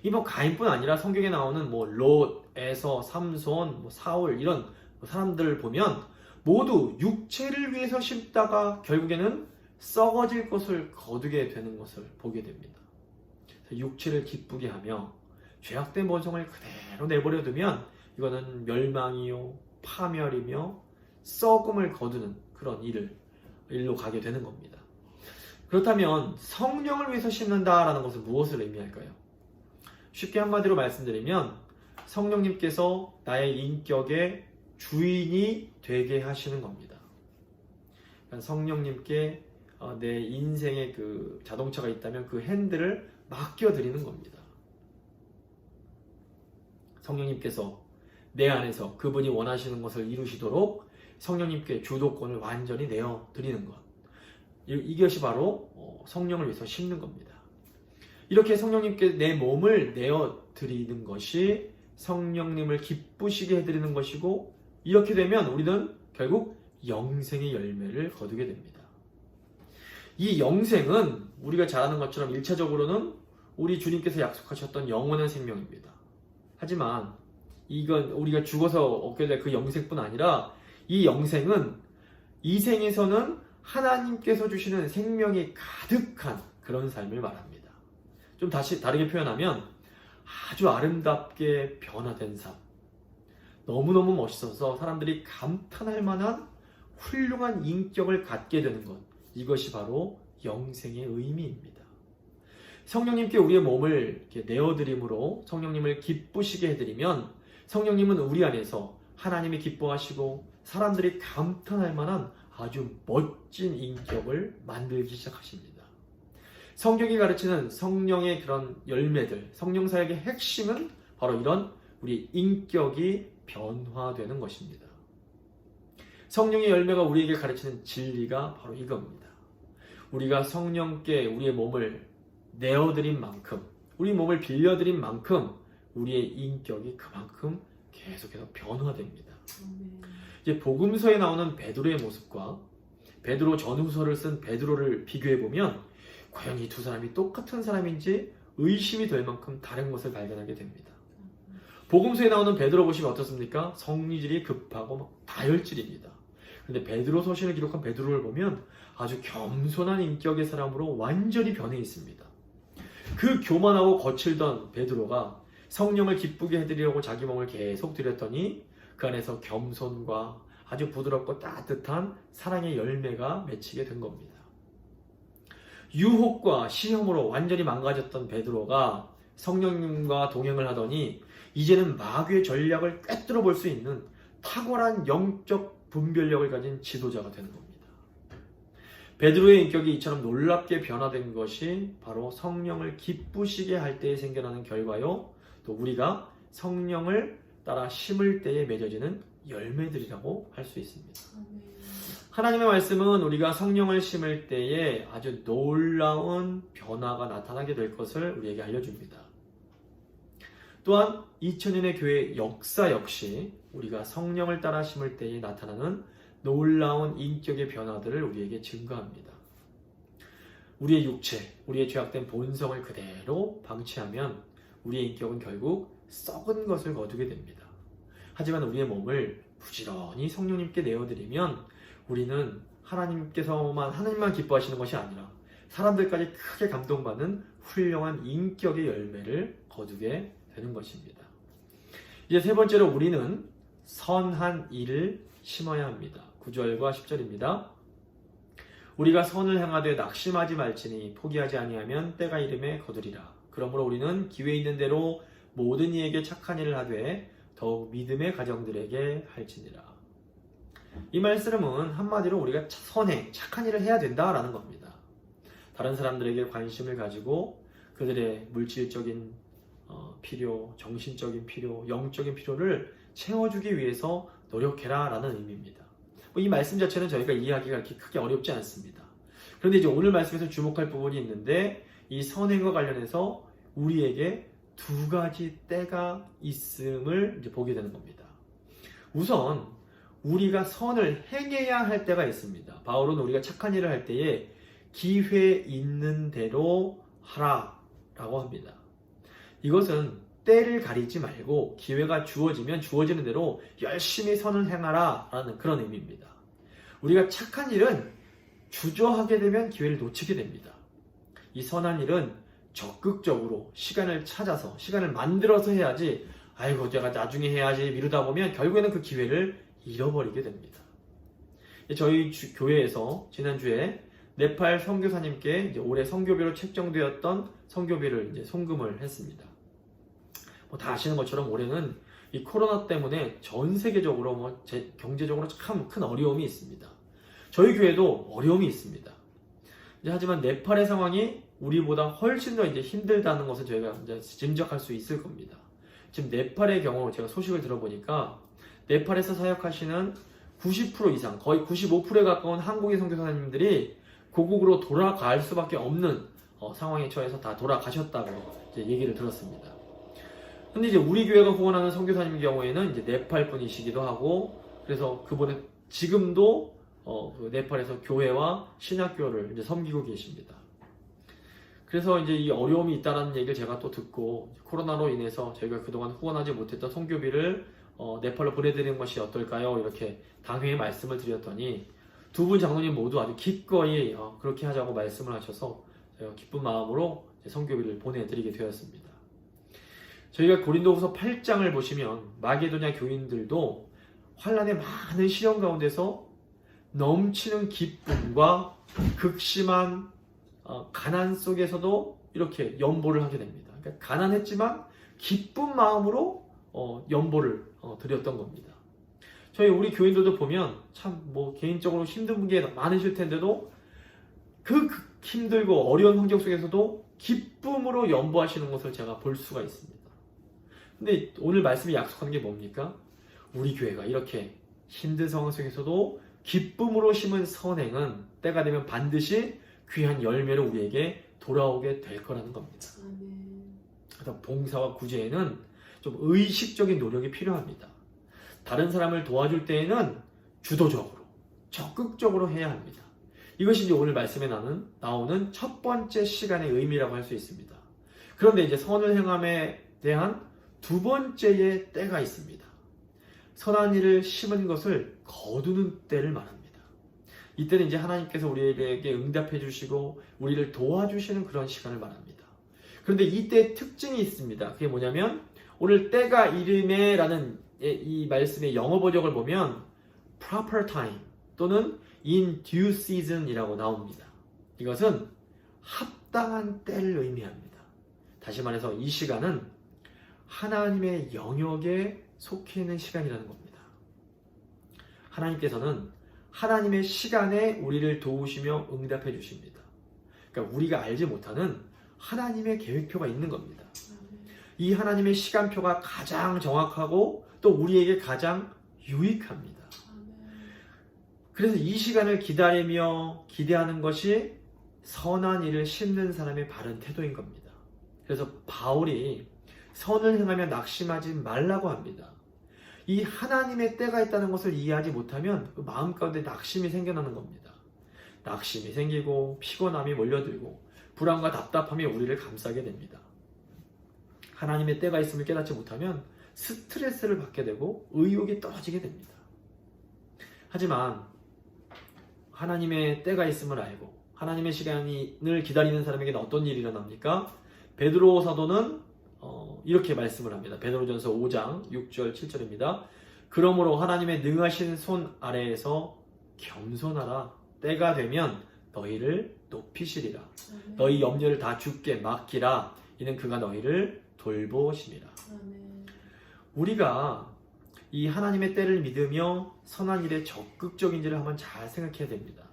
이 가인뿐 아니라 성경에 나오는 롯, 에서, 삼손, 사울 이런 사람들을 보면 모두 육체를 위해서 심다가 결국에는 썩어질 것을 거두게 되는 것을 보게 됩니다. 육체를 기쁘게 하며 죄악된 본성을 그대로 내버려 두면 이거는 멸망이요, 파멸이며 썩음을 거두는 그런 일로 가게 되는 겁니다. 그렇다면 성령을 위해서 심는다라는 것은 무엇을 의미할까요? 쉽게 한마디로 말씀드리면 성령님께서 나의 인격의 주인이 되게 하시는 겁니다. 그러니까 성령님께 내 인생의 그 자동차가 있다면 그 핸들을 맡겨드리는 겁니다. 성령님께서 내 안에서 그분이 원하시는 것을 이루시도록 성령님께 주도권을 완전히 내어드리는 것. 이것이 바로 성령을 위해서 심는 겁니다. 이렇게 성령님께 내 몸을 내어드리는 것이 성령님을 기쁘시게 해드리는 것이고, 이렇게 되면 우리는 결국 영생의 열매를 거두게 됩니다. 이 영생은 우리가 잘 아는 것처럼 1차적으로는 우리 주님께서 약속하셨던 영원한 생명입니다. 하지만 이건 우리가 죽어서 얻게 될 그 영생뿐 아니라 이 영생은 이 생에서는 하나님께서 주시는 생명이 가득한 그런 삶을 말합니다. 좀 다시 다르게 표현하면 아주 아름답게 변화된 삶, 너무너무 멋있어서 사람들이 감탄할 만한 훌륭한 인격을 갖게 되는 것, 이것이 바로 영생의 의미입니다. 성령님께 우리의 몸을 이렇게 내어드림으로 성령님을 기쁘시게 해드리면 성령님은 우리 안에서 하나님이 기뻐하시고 사람들이 감탄할 만한 아주 멋진 인격을 만들기 시작하십니다. 성경이 가르치는 성령의 그런 열매들, 성령사역의 핵심은 바로 이런 우리 인격이 변화되는 것입니다. 성령의 열매가 우리에게 가르치는 진리가 바로 이겁니다. 우리가 성령께 우리의 몸을 내어드린 만큼, 우리 몸을 빌려드린 만큼 우리의 인격이 그만큼 계속해서 변화됩니다. 이제 복음서에 나오는 베드로의 모습과 베드로 전후서를 쓴 베드로를 비교해 보면 과연 이 두 사람이 똑같은 사람인지 의심이 될 만큼 다른 것을 발견하게 됩니다. 복음서에 나오는 베드로 보시면 어떻습니까? 성리질이 급하고 막 다혈질입니다. 근데 베드로 서신을 기록한 베드로를 보면 아주 겸손한 인격의 사람으로 완전히 변해 있습니다. 그 교만하고 거칠던 베드로가 성령을 기쁘게 해드리려고 자기 몸을 계속 드렸더니 그 안에서 겸손과 아주 부드럽고 따뜻한 사랑의 열매가 맺히게 된 겁니다. 유혹과 시험으로 완전히 망가졌던 베드로가 성령님과 동행을 하더니 이제는 마귀의 전략을 꿰뚫어 볼 수 있는 탁월한 영적 분별력을 가진 지도자가 되는 겁니다. 베드로의 인격이 이처럼 놀랍게 변화된 것이 바로 성령을 기쁘시게 할 때에 생겨나는 결과요, 또 우리가 성령을 따라 심을 때에 맺어지는 열매들이라고 할 수 있습니다. 하나님의 말씀은 우리가 성령을 심을 때에 아주 놀라운 변화가 나타나게 될 것을 우리에게 알려줍니다. 또한 2000년의 교회 역사 역시 우리가 성령을 따라 심을 때에 나타나는 놀라운 인격의 변화들을 우리에게 증거합니다. 우리의 육체, 우리의 죄악된 본성을 그대로 방치하면 우리의 인격은 결국 썩은 것을 거두게 됩니다. 하지만 우리의 몸을 부지런히 성령님께 내어드리면 우리는 하나님만 기뻐하시는 것이 아니라 사람들까지 크게 감동받는 훌륭한 인격의 열매를 거두게 되는 것입니다. 이제 세 번째로 우리는 선한 일을 심어야 합니다. 9절과 10절입니다. 우리가 선을 행하되 낙심하지 말지니 포기하지 아니하면 때가 이름에 거두리라. 그러므로 우리는 기회 있는 대로 모든 이에게 착한 일을 하되 더욱 믿음의 가정들에게 할지니라. 이 말씀은 한마디로 우리가 선행, 착한 일을 해야 된다라는 겁니다. 다른 사람들에게 관심을 가지고 그들의 물질적인 필요, 정신적인 필요, 영적인 필요를 채워주기 위해서 노력해라 라는 의미입니다. 이 말씀 자체는 저희가 이해하기가 그렇게 크게 어렵지 않습니다. 그런데 이제 오늘 말씀에서 주목할 부분이 있는데 이 선행과 관련해서 우리에게 두 가지 때가 있음을 이제 보게 되는 겁니다. 우선 우리가 선을 행해야 할 때가 있습니다. 바울은 우리가 착한 일을 할 때에 기회 있는 대로 하라 라고 합니다. 이것은 때를 가리지 말고 기회가 주어지면 주어지는 대로 열심히 선을 행하라 라는 그런 의미입니다. 우리가 착한 일은 주저하게 되면 기회를 놓치게 됩니다. 이 선한 일은 적극적으로 시간을 찾아서 시간을 만들어서 해야지 아이고 내가 나중에 해야지 미루다 보면 결국에는 그 기회를 잃어버리게 됩니다. 저희 교회에서 지난주에 네팔 선교사님께 이제 올해 선교비로 책정되었던 선교비를 이제 송금을 했습니다. 다 아시는 것처럼 올해는 이 코로나 때문에 전 세계적으로 경제적으로 참 큰 어려움이 있습니다. 저희 교회도 어려움이 있습니다. 하지만 네팔의 상황이 우리보다 훨씬 더 이제 힘들다는 것을 저희가 이제 짐작할 수 있을 겁니다. 지금 네팔의 경우 제가 소식을 들어보니까 네팔에서 사역하시는 90% 이상, 거의 95%에 가까운 한국의 선교사님들이 고국으로 돌아갈 수밖에 없는 상황에 처해서 다 돌아가셨다고 이제 얘기를 들었습니다. 근데 이제 우리 교회가 후원하는 선교사님 경우에는 이제 네팔 분이시기도 하고, 그래서 그분은 지금도 그 네팔에서 교회와 신학교를 이제 섬기고 계십니다. 그래서 이제 이 어려움이 있다는 얘기를 제가 또 듣고, 코로나로 인해서 저희가 그동안 후원하지 못했던 선교비를 네팔로 보내드리는 것이 어떨까요? 이렇게 당회에 말씀을 드렸더니 두 분 장로님 모두 아주 기꺼이 그렇게 하자고 말씀을 하셔서 제가 기쁜 마음으로 선교비를 보내드리게 되었습니다. 저희가 고린도후서 8장을 보시면 마게도냐 교인들도 환난의 많은 시련 가운데서 넘치는 기쁨과 극심한 가난 속에서도 이렇게 연보를 하게 됩니다. 그러니까 가난했지만 기쁜 마음으로 연보를 드렸던 겁니다. 저희 우리 교인들도 보면 참 뭐 개인적으로 힘든 게 많으실 텐데도 그 힘들고 어려운 환경 속에서도 기쁨으로 연보하시는 것을 제가 볼 수가 있습니다. 근데 오늘 말씀이 약속하는 게 뭡니까? 우리 교회가 이렇게 힘든 상황 속에서도 기쁨으로 심은 선행은 때가 되면 반드시 귀한 열매로 우리에게 돌아오게 될 거라는 겁니다. 그래서 봉사와 구제에는 좀 의식적인 노력이 필요합니다. 다른 사람을 도와줄 때에는 주도적으로, 적극적으로 해야 합니다. 이것이 이제 오늘 말씀에 나오는 첫 번째 시간의 의미라고 할 수 있습니다. 그런데 이제 선을 행함에 대한 두 번째의 때가 있습니다. 선한 일을 심은 것을 거두는 때를 말합니다. 이때는 이제 하나님께서 우리에게 응답해 주시고 우리를 도와주시는 그런 시간을 말합니다. 그런데 이때의 특징이 있습니다. 그게 뭐냐면 오늘 때가 이름에 라는 이 말씀의 영어 번역을 보면 proper time 또는 in due season 이라고 나옵니다. 이것은 합당한 때를 의미합니다. 다시 말해서 이 시간은 하나님의 영역에 속해 있는 시간이라는 겁니다. 하나님께서는 하나님의 시간에 우리를 도우시며 응답해 주십니다. 그러니까 우리가 알지 못하는 하나님의 계획표가 있는 겁니다. 이 하나님의 시간표가 가장 정확하고 또 우리에게 가장 유익합니다. 그래서 이 시간을 기다리며 기대하는 것이 선한 일을 심는 사람의 바른 태도인 겁니다. 그래서 바울이 선을 행하며 낙심하지 말라고 합니다. 이 하나님의 때가 있다는 것을 이해하지 못하면 그 마음 가운데 낙심이 생겨나는 겁니다. 낙심이 생기고 피곤함이 몰려들고 불안과 답답함이 우리를 감싸게 됩니다. 하나님의 때가 있음을 깨닫지 못하면 스트레스를 받게 되고 의욕이 떨어지게 됩니다. 하지만 하나님의 때가 있음을 알고 하나님의 시간을 기다리는 사람에게는 어떤 일이 일어납니까? 베드로 사도는 이렇게 말씀을 합니다. 베드로전서 5장 6절 7절입니다. 그러므로 하나님의 능하신 손 아래에서 겸손하라. 때가 되면 너희를 높이시리라. 너희 염려를 다 주께 맡기라. 이는 그가 너희를 돌보심이라. 우리가 이 하나님의 때를 믿으며 선한 일에 적극적인지를 한번 잘 생각해야 됩니다.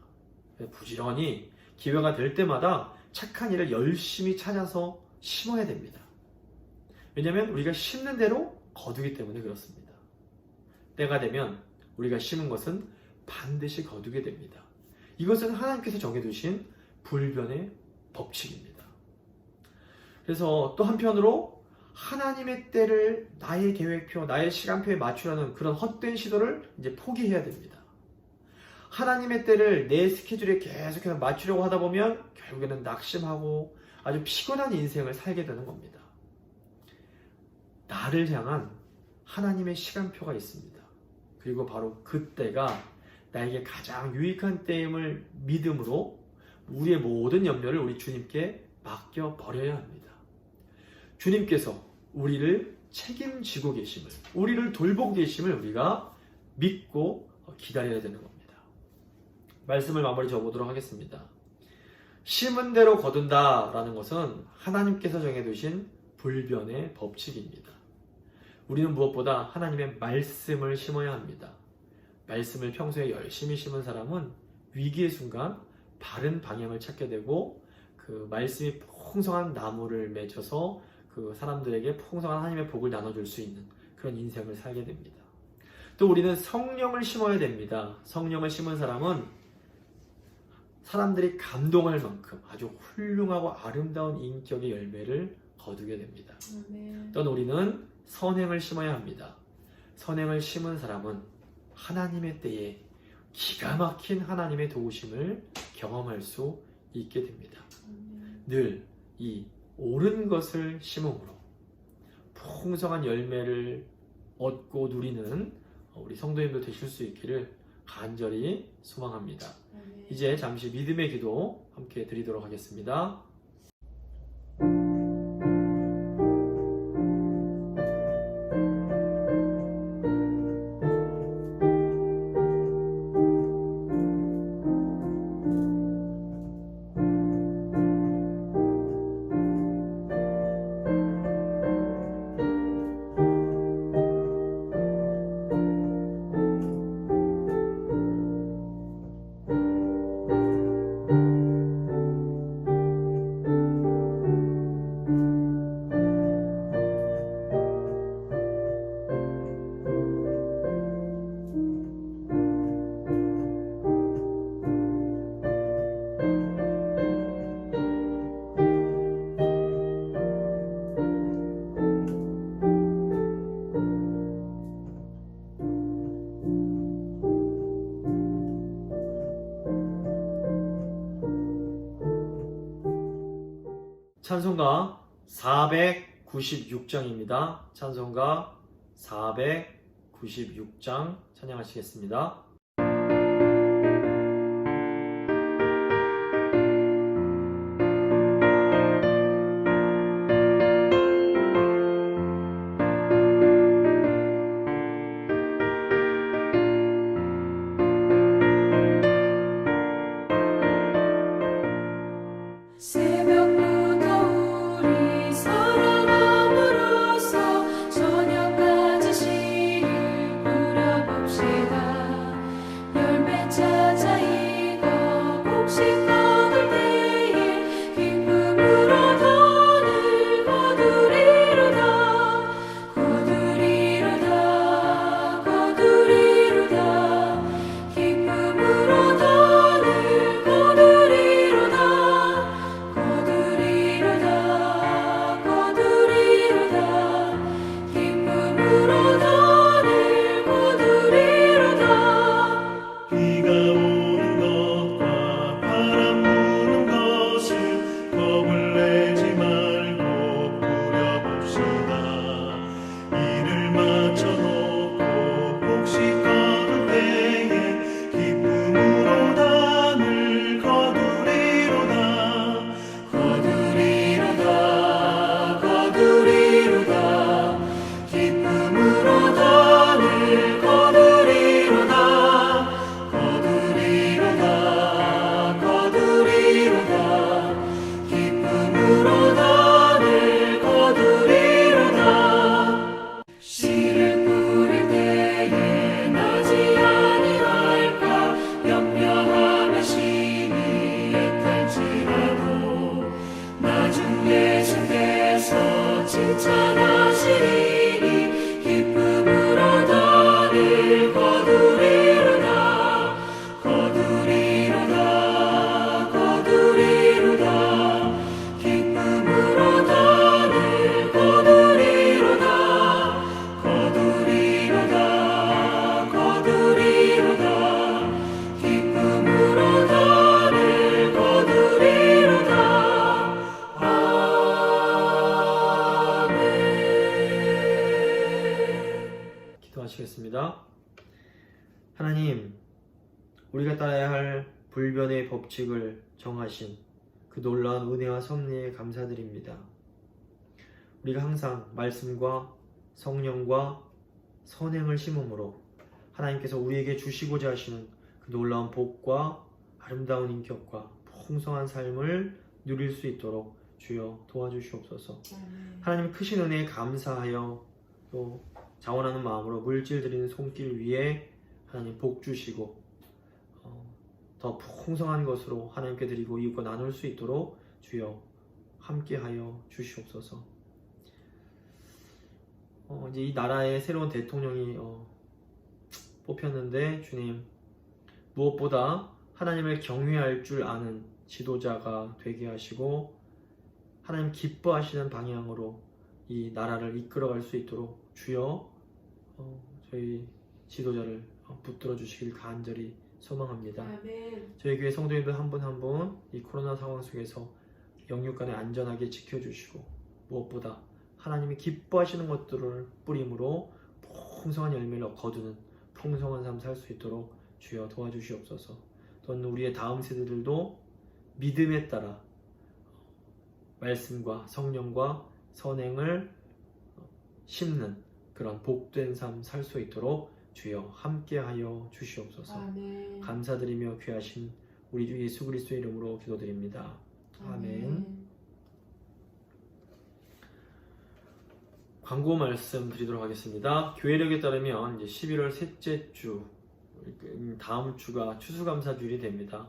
부지런히 기회가 될 때마다 착한 일을 열심히 찾아서 심어야 됩니다. 왜냐하면 우리가 심는 대로 거두기 때문에 그렇습니다. 때가 되면 우리가 심은 것은 반드시 거두게 됩니다. 이것은 하나님께서 정해두신 불변의 법칙입니다. 그래서 또 한편으로 하나님의 때를 나의 계획표, 나의 시간표에 맞추려는 그런 헛된 시도를 이제 포기해야 됩니다. 하나님의 때를 내 스케줄에 계속해서 맞추려고 하다 보면 결국에는 낙심하고 아주 피곤한 인생을 살게 되는 겁니다. 나를 향한 하나님의 시간표가 있습니다. 그리고 바로 그때가 나에게 가장 유익한 때임을 믿음으로 우리의 모든 염려를 우리 주님께 맡겨버려야 합니다. 주님께서 우리를 책임지고 계심을, 우리를 돌보고 계심을 우리가 믿고 기다려야 되는 겁니다. 말씀을 마무리 지어보도록 하겠습니다. 심은 대로 거둔다 라는 것은 하나님께서 정해두신 불변의 법칙입니다. 우리는 무엇보다 하나님의 말씀을 심어야 합니다. 말씀을 평소에 열심히 심은 사람은 위기의 순간 바른 방향을 찾게 되고 그 말씀이 풍성한 나무를 맺어서 그 사람들에게 풍성한 하나님의 복을 나눠줄 수 있는 그런 인생을 살게 됩니다. 또 우리는 성령을 심어야 됩니다. 성령을 심은 사람은 사람들이 감동할 만큼 아주 훌륭하고 아름다운 인격의 열매를 거두게 됩니다. 또는 우리는 선행을 심어야 합니다. 선행을 심은 사람은 하나님의 때에 기가 막힌 하나님의 도우심을 경험할 수 있게 됩니다. 늘 이 옳은 것을 심음으로 풍성한 열매를 얻고 누리는 우리 성도님도 되실 수 있기를 간절히 소망합니다. 이제 잠시 믿음의 기도 함께 드리도록 하겠습니다. 찬송가 496장입니다. 찬송가 496장 찬양하시겠습니다. 새벽부터 우리 살아남으로써 저녁까지 시를 뿌려봅시다. 열매 찾아 익어 곡식 거둘 때에 기쁨으로 돈을 거두리로다. 거두리로다. 거두리로다. 기쁨으로 돈을 거두리로다. 거두리로다. 거두리로다. 기쁨으로 돈을 거두리로다. 비가 오는 것과 바람 부는 것을 겁을 내지 말고 뿌려봅시다. 일을 마쳐놓고 곡식 거둘 때에 기쁨으로 단을 거두리로다. 거두리로다. 거두리로다. 기쁨으로 단을 거두리로다. 거두리로다. 거두리로다. 기쁨으로 단을 거두리로다. 씨를 뿌릴 때에 나지 아니할까 염려하며 심히 애탈지라도 나중 예수께서 칭찬하시리니 기쁨으로 단을 거두리로다. 거두리로다. 거두리로다. 기쁨으로 단을 거두리로다. 거두리로다. 거두리로다. 기쁨으로 단을 거두리로다. 아멘. 기도하시겠습니다. 하나님, 우리가 따라야 할 불변의 법칙을 정하신 그 놀라운 은혜와 섭리에 감사드립니다. 우리가 항상 말씀과 성령과 선행을 심음으로 하나님께서 우리에게 주시고자 하시는 그 놀라운 복과 아름다운 인격과 풍성한 삶을 누릴 수 있도록 주여 도와주시옵소서. 하나님 크신 은혜에 감사하여 또 자원하는 마음으로 물질 드리는 손길 위에 하나님 복 주시고 더 풍성한 것으로 하나님께 드리고 이웃과 나눌 수 있도록 주여 함께하여 주시옵소서. 이제 이 나라의 새로운 대통령이 뽑혔는데 주님 무엇보다 하나님을 경외할 줄 아는 지도자가 되게 하시고 하나님 기뻐하시는 방향으로 이 나라를 이끌어갈 수 있도록 주여 저희 지도자를 붙들어 주시길 간절히 소망합니다. 아멘. 저희 교회 성도님들 한 분 한 분 이 코로나 상황 속에서 영육간에 안전하게 지켜주시고 무엇보다 하나님이 기뻐하시는 것들을 뿌림으로 풍성한 열매를 거두는 풍성한 삶 살 수 있도록 주여 도와주시옵소서. 또한 우리의 다음 세대들도 믿음에 따라 말씀과 성령과 선행을 심는 그런 복된 삶 살 수 있도록 주여 함께하여 주시옵소서. 아멘. 감사드리며 귀하신 우리 주 예수 그리스도의 이름으로 기도드립니다. 아멘. 광고 말씀 드리도록 하겠습니다. 교회력에 따르면 이제 11월 셋째 주, 다음 주가 추수감사주일이 됩니다.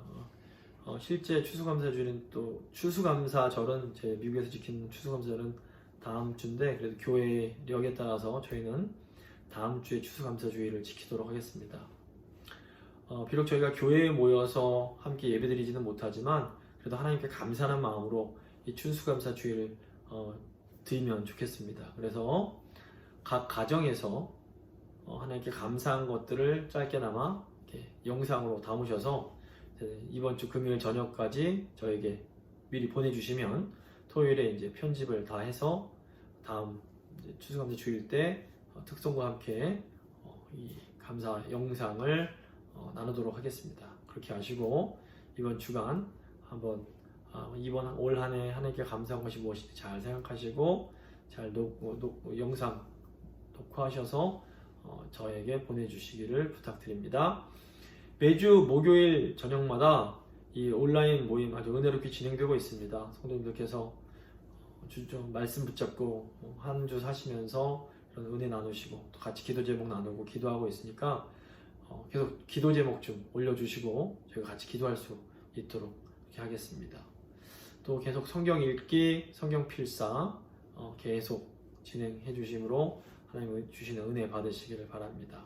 실제 추수감사주일은 또 추수감사절은 제 미국에서 지키는 추수감사절은 다음 주인데 그래도 교회력에 따라서 저희는 다음 주에 추수감사주일을 지키도록 하겠습니다. 비록 저희가 교회에 모여서 함께 예배드리지는 못하지만 그래도 하나님께 감사하는 마음으로 이 추수감사주일을 드리면 좋겠습니다. 그래서 각 가정에서 하나님께 감사한 것들을 짧게나마 이렇게 영상으로 담으셔서 이번 주 금요일 저녁까지 저에게 미리 보내주시면 토요일에 이제 편집을 다 해서 다음 추수감사 주일 때 특송과 함께 이 감사 영상을 나누도록 하겠습니다. 그렇게 하시고 이번 주간 한번 이번 올 한 해 하나님께 감사한 것이 무엇인지 잘 생각하시고 잘 영상 녹화하셔서 저에게 보내주시기를 부탁드립니다. 매주 목요일 저녁마다 이 온라인 모임 아주 은혜롭게 진행되고 있습니다. 성도님들께서 좀 말씀 붙잡고 한 주 사시면서 그런 은혜 나누시고 또 같이 기도 제목 나누고 기도하고 있으니까 계속 기도 제목 좀 올려주시고 저희가 같이 기도할 수 있도록 이렇게 하겠습니다. 또 계속 성경 읽기, 성경 필사 계속 진행해 주심으로 하나님 주시는 은혜 받으시기를 바랍니다.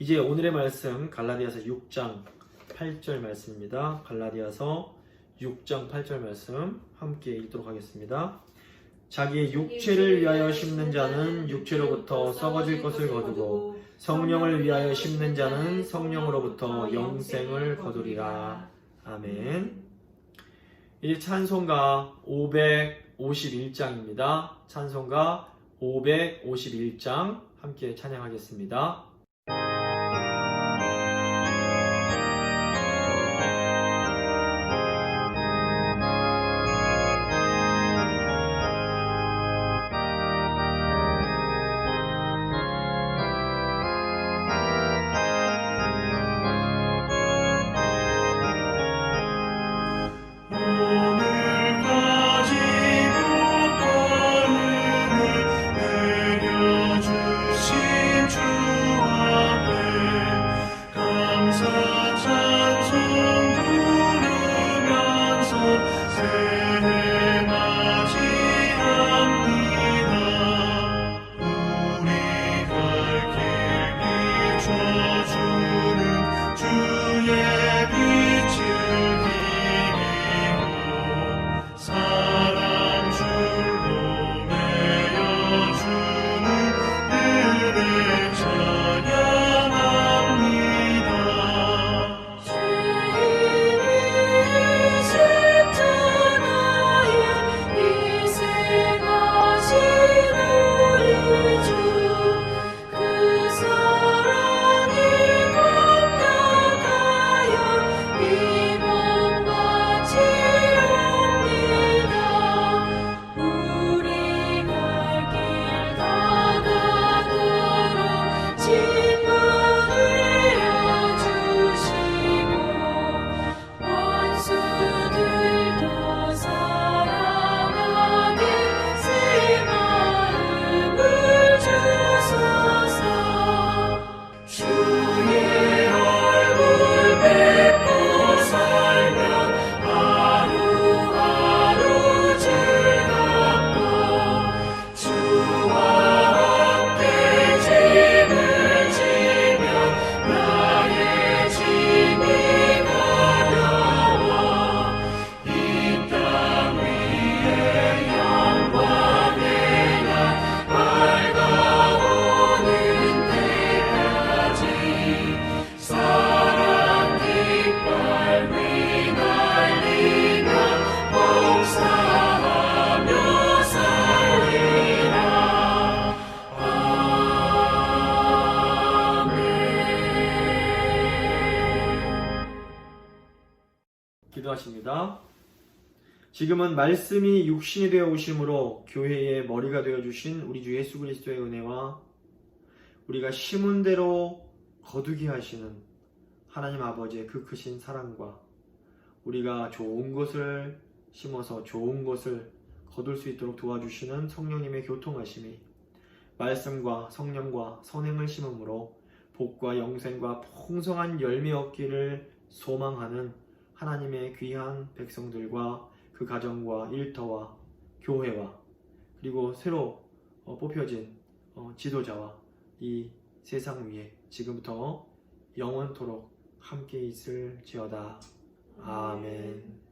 이제 오늘의 말씀 갈라디아서 6장 8절 말씀입니다. 갈라디아서 6장 8절 말씀 함께 읽도록 하겠습니다. 자기의 육체를 위하여 심는 자는 육체로부터 썩어질 것을 거두고 성령을 위하여 심는 자는 성령으로부터 영생을 거두리라. 아멘. 이 찬송가 551장입니다. 찬송가 551장 함께 찬양하겠습니다. 오늘까지 복과 은혜 내려주신 주 기도하십니다. 지금은 말씀이 육신이 되어 오심으로 교회의 머리가 되어 주신 우리 주 예수 그리스도의 은혜와 우리가 심은 대로 거두게 하시는 하나님 아버지의 그 크신 사랑과 우리가 좋은 것을 심어서 좋은 것을 거둘 수 있도록 도와주시는 성령님의 교통하심이 말씀과 성령과 선행을 심음으로 복과 영생과 풍성한 열매 얻기를 소망하는 하나님의 귀한 백성들과 그 가정과 일터와 교회와 그리고 새로 뽑혀진 지도자와 이 세상 위에 지금부터 영원토록 함께 있을지어다. 아멘.